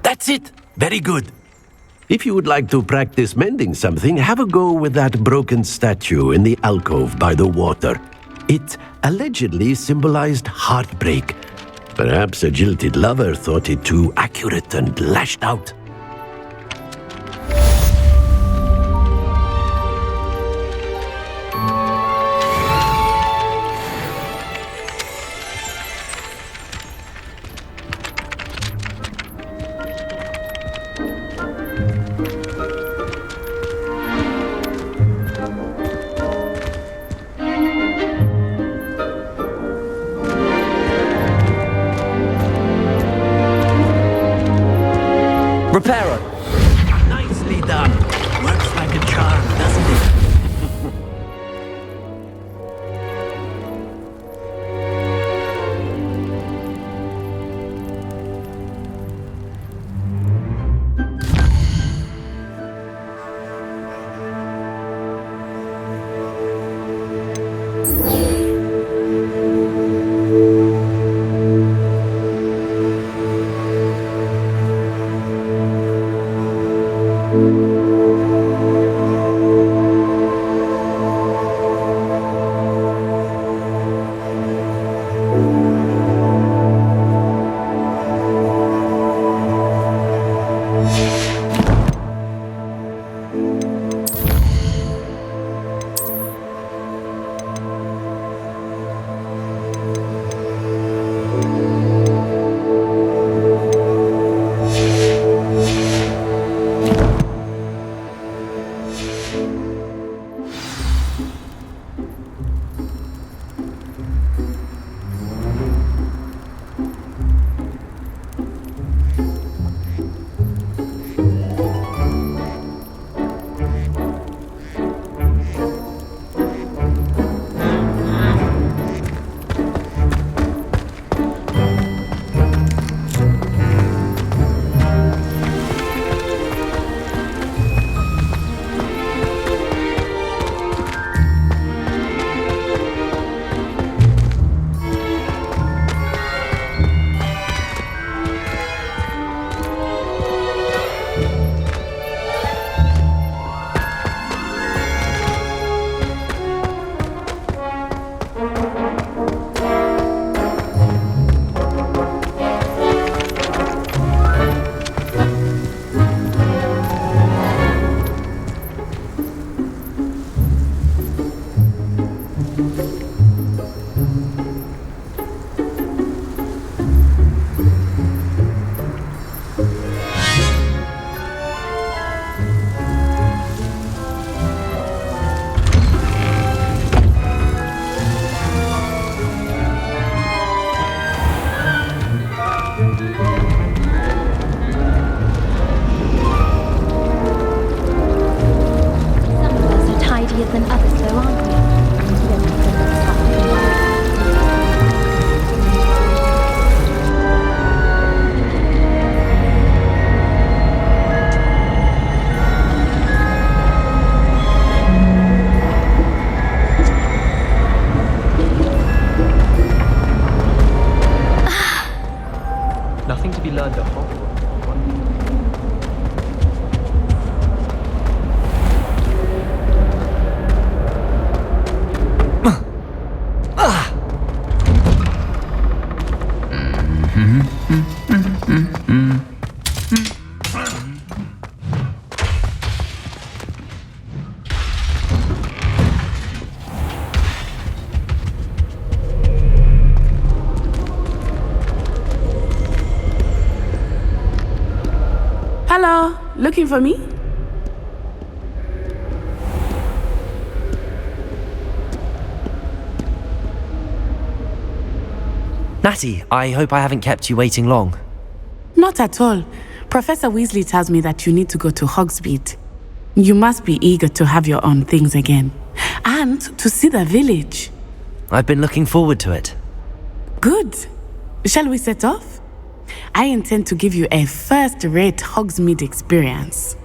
That's it! Very good. If you would like to practice mending something, have a go with that broken statue in the alcove by the water. It allegedly symbolized heartbreak. Perhaps a jilted lover thought it too accurate and lashed out. Reparo! Nicely done. Works like a charm, doesn't it? Than others, though, aren't we? Nothing to be learned at Hogwarts. Hello, looking for me? Natty, I hope I haven't kept you waiting long. Not at all. Professor Weasley tells me that you need to go to Hogsmeade. You must be eager to have your own things again. And to see the village. I've been looking forward to it. Good. Shall we set off? I intend to give you a first-rate Hogsmeade experience.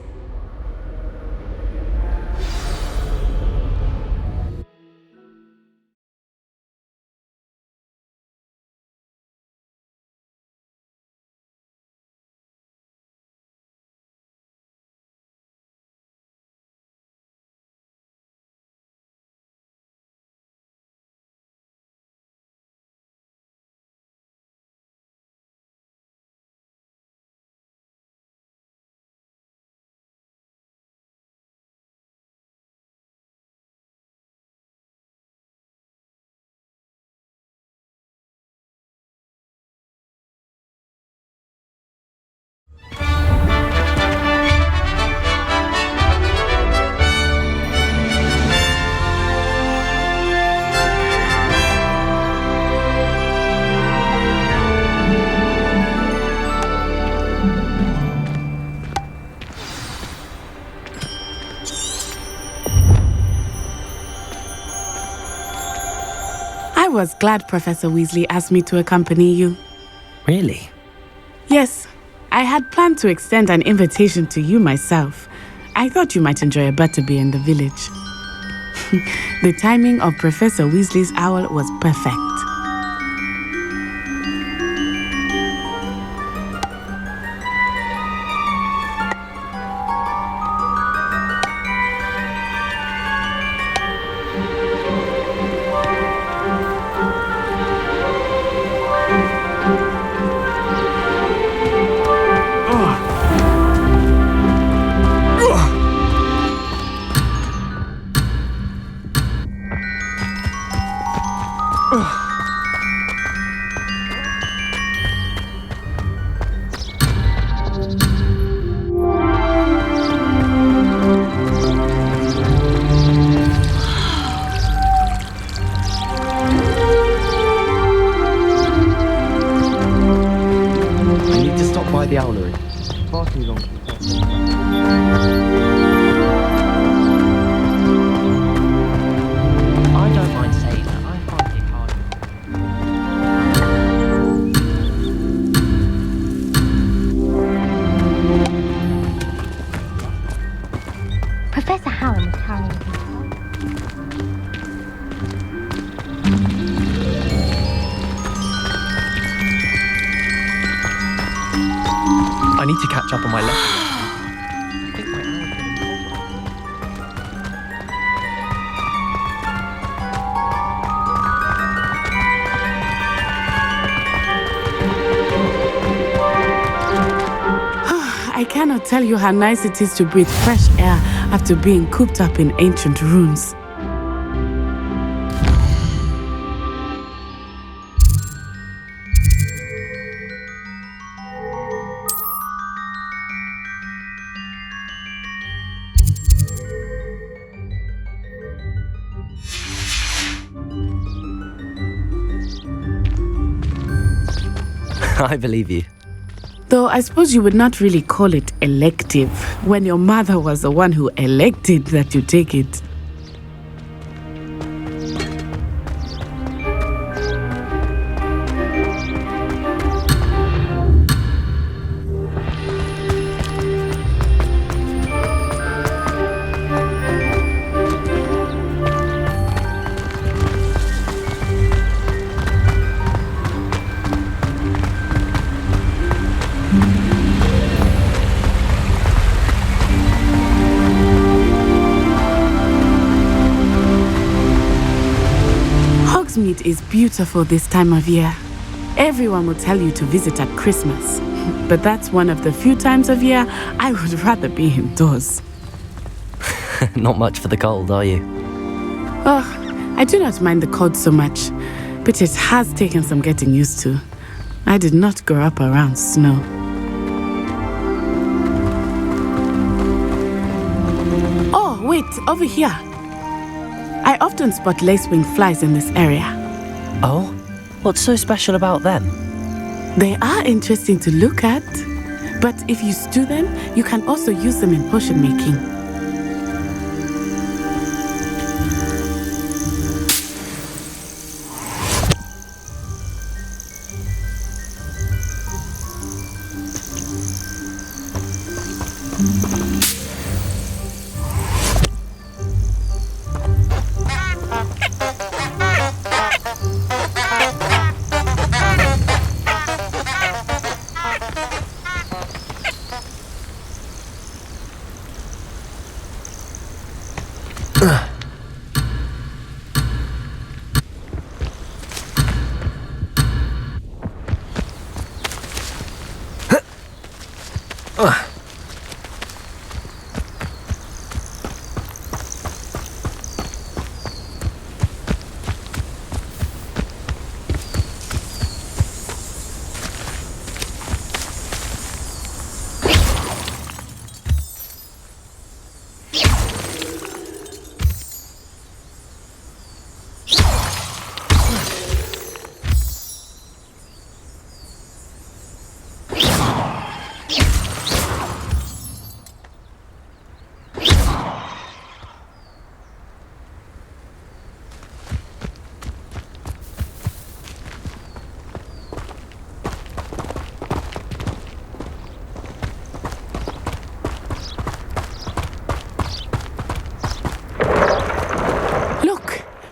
I was glad Professor Weasley asked me to accompany you. Really? Yes, I had planned to extend an invitation to you myself. I thought you might enjoy a butterbeer in the village. The timing of Professor Weasley's owl was perfect. The owlery. Far too long. I don't mind saying that. I find it hard. Professor Hallam was carrying his I need to catch up on my lessons. I cannot tell you how nice it is to breathe fresh air after being cooped up in ancient rooms. I believe you. Though I suppose you would not really call it elective when your mother was the one who elected that you take it. Hogsmeade is beautiful this time of year. Everyone will tell you to visit at Christmas. but that's one of the few times of year I would rather be indoors. Not much for the cold, are you? Oh, I do not mind the cold so much, but it has taken some getting used to. I did not grow up around snow. Oh, wait, over here. I often spot lacewing flies in this area. Oh? What's so special about them? They are interesting to look at, but if you stew them, you can also use them in potion making.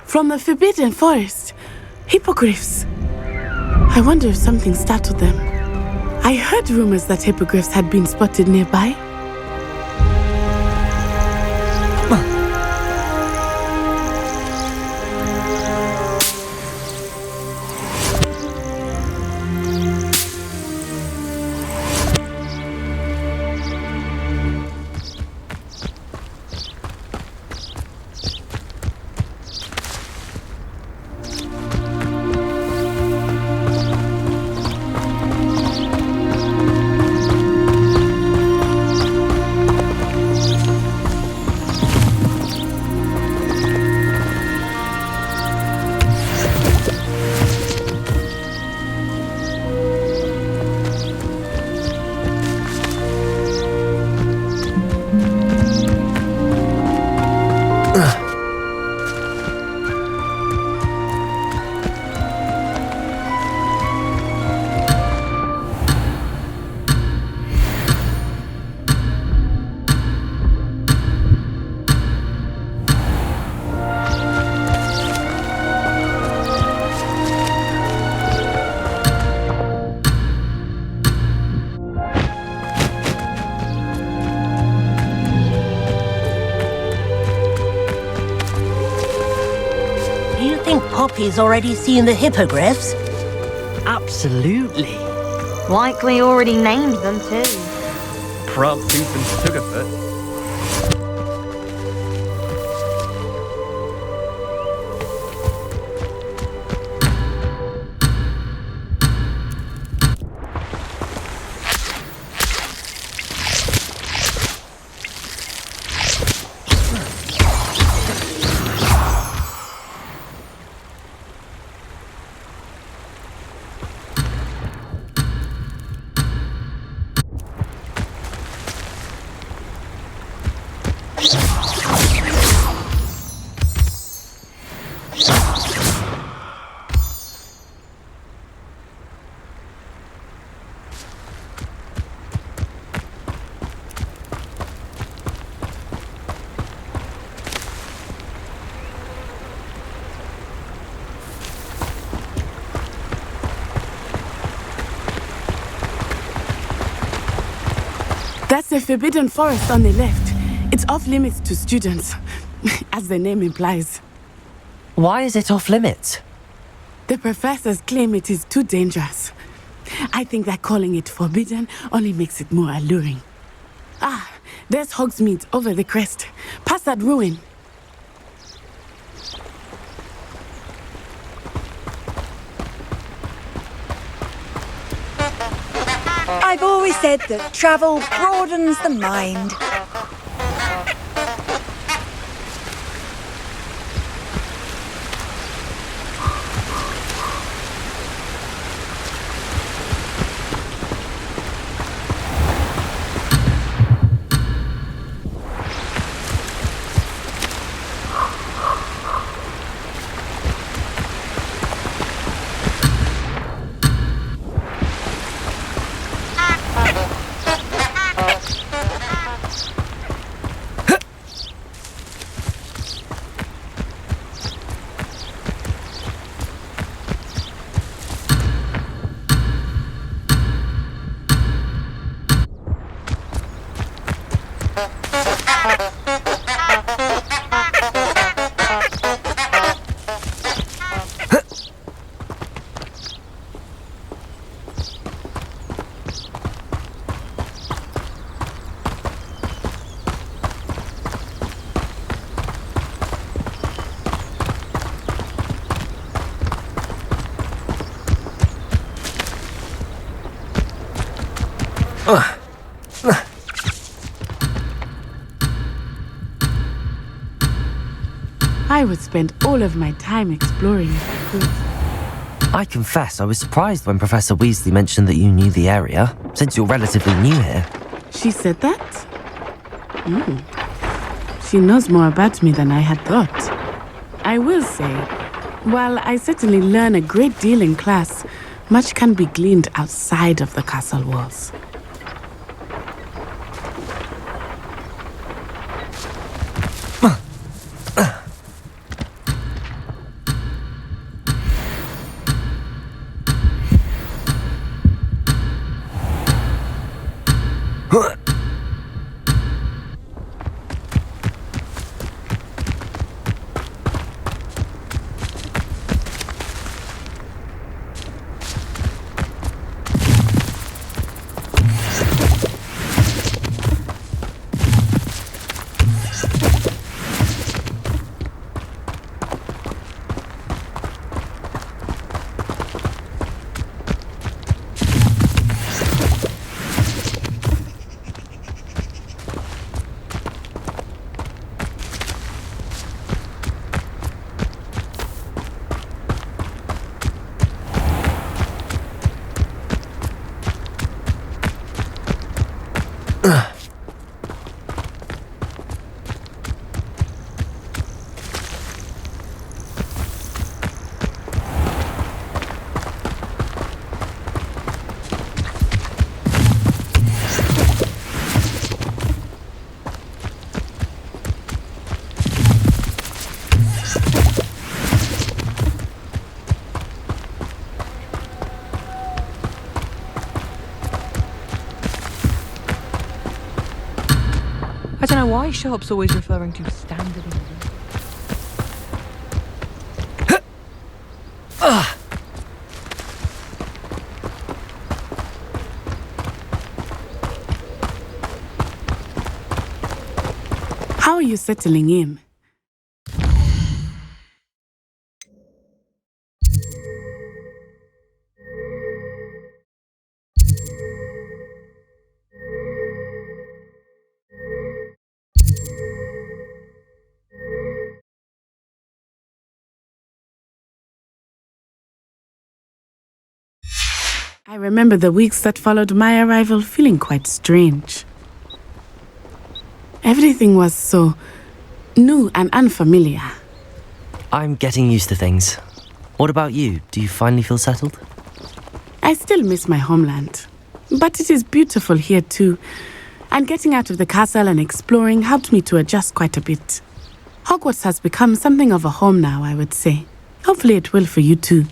From the Forbidden Forest. Hippogriffs. I wonder if something startled them. I heard rumors that hippogriffs had been spotted nearby. Poppy's already seen the hippogriffs? Absolutely. Likely already named them too. Progtooth and Sugarfoot. That's the Forbidden Forest on the left. It's off limits to students, as the name implies. Why is it off limits? The professors claim it is too dangerous. I think that calling it forbidden only makes it more alluring. Ah, there's Hogsmeade over the crest. Past that ruin. I've always said that travel broadens the mind. I would spend all of my time exploring if I could. I confess I was surprised when Professor Weasley mentioned that you knew the area, since you're relatively new here. She said that? She knows more about me than I had thought. I will say, while I certainly learn a great deal in class, much can be gleaned outside of the castle walls. I don't know why Sharp's always referring to standard English. How are you settling in? I remember the weeks that followed my arrival feeling quite strange. Everything was so new and unfamiliar. I'm getting used to things. What about you? Do you finally feel settled? I still miss my homeland, but it is beautiful here too. And getting out of the castle and exploring helped me to adjust quite a bit. Hogwarts has become something of a home now, I would say. Hopefully it will for you too.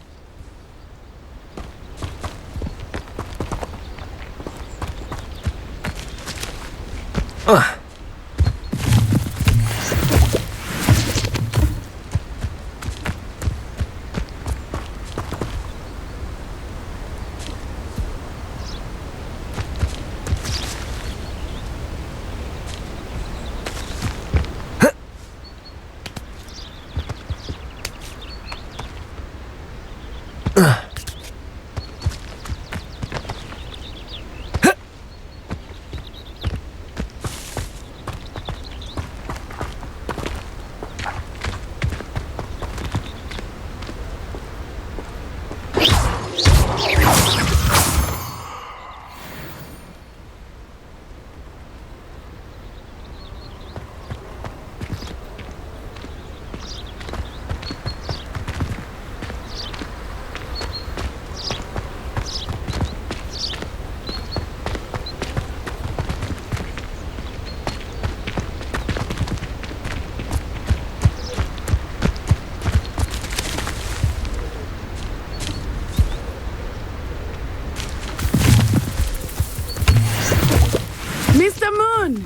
Mr. Moon!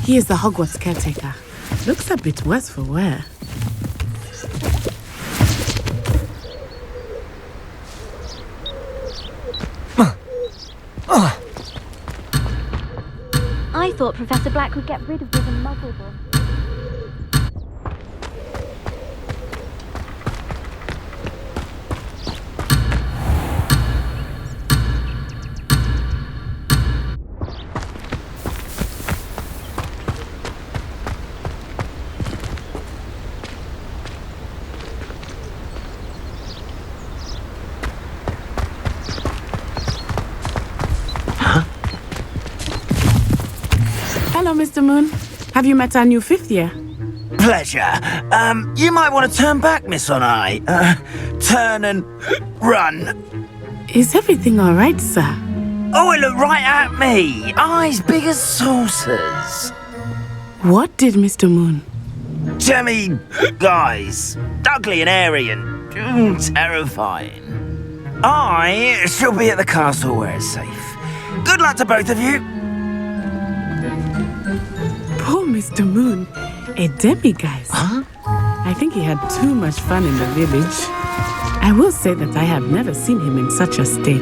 He is the Hogwarts caretaker. Looks a bit worse for wear. I thought Professor Black would get rid of Wiz and Muggledore. Hello, Mr. Moon. Have you met our new 5th year? Pleasure. You might want to turn back, Miss On-Eye. Turn and run. Is everything all right, sir? Oh, it looked right at me. Eyes big as saucers. What did Mr. Moon? Jemmy guys. Ugly and airy and terrifying. I shall be at the castle where it's safe. Good luck to both of you. Poor Mr. Moon. A demiguise. Huh? I think he had too much fun in the village. I will say that I have never seen him in such a state.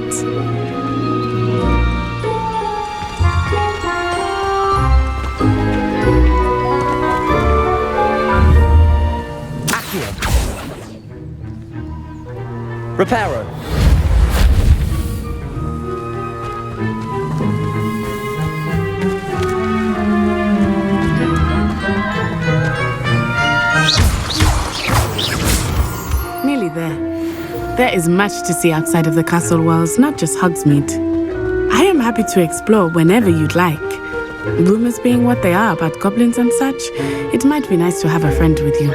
Reparo. Nearly there. There is much to see outside of the castle walls, not just Hogsmeade. I am happy to explore whenever you'd like. Rumors being what they are about goblins and such, it might be nice to have a friend with you.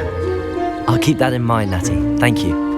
I'll keep that in mind, Natty. Thank you.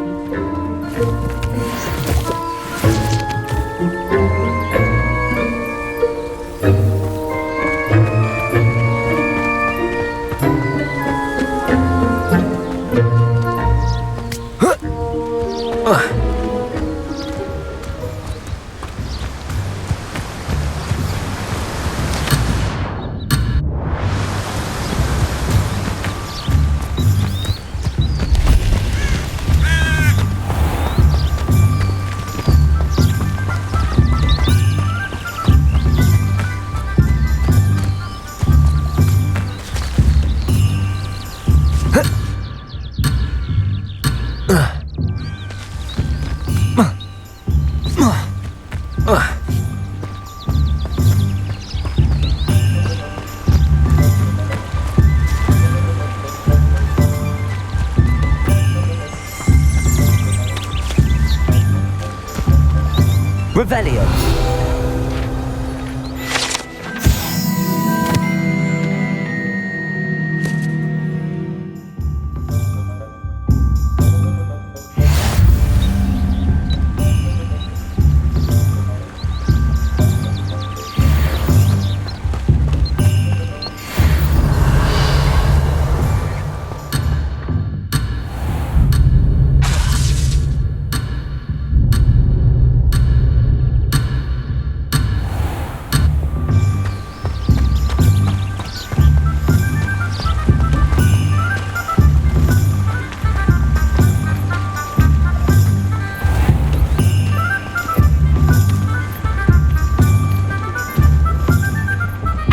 Revelio.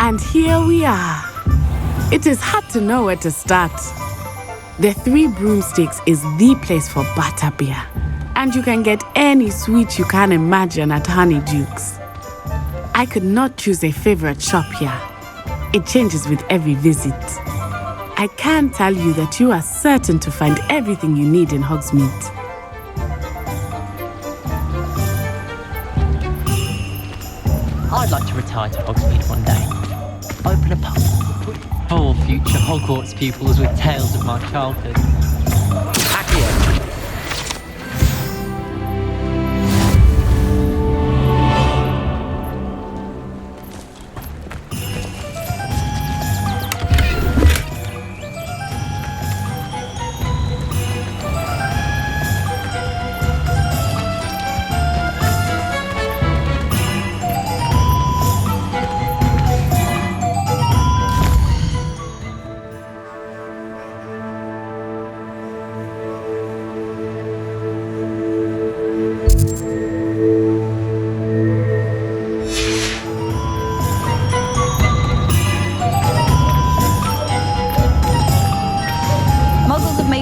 And here we are. It is hard to know where to start. The Three Broomsticks is the place for butterbeer. And you can get any sweet you can imagine at Honeyduke's. I could not choose a favorite shop here. It changes with every visit. I can tell you that you are certain to find everything you need in Hogsmeade. I'd like to retire to Hogsmeade one day. Open a pub. Full future Hogwarts pupils with tales of my childhood. Accio.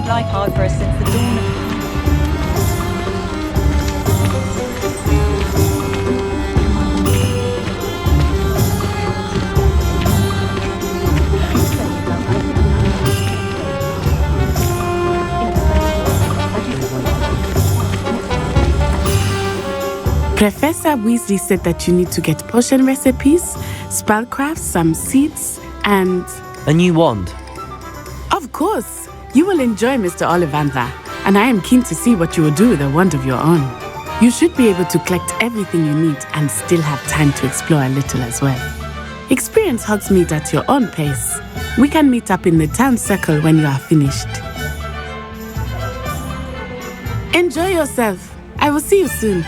Life hard for us since the dawn of Professor Weasley said that you need to get potion recipes, spellcraft, some seeds, and... A new wand. Of course! You will enjoy Mr. Ollivander, and I am keen to see what you will do with a wand of your own. You should be able to collect everything you need and still have time to explore a little as well. Experience Hogsmeade at your own pace. We can meet up in the town circle when you are finished. Enjoy yourself. I will see you soon.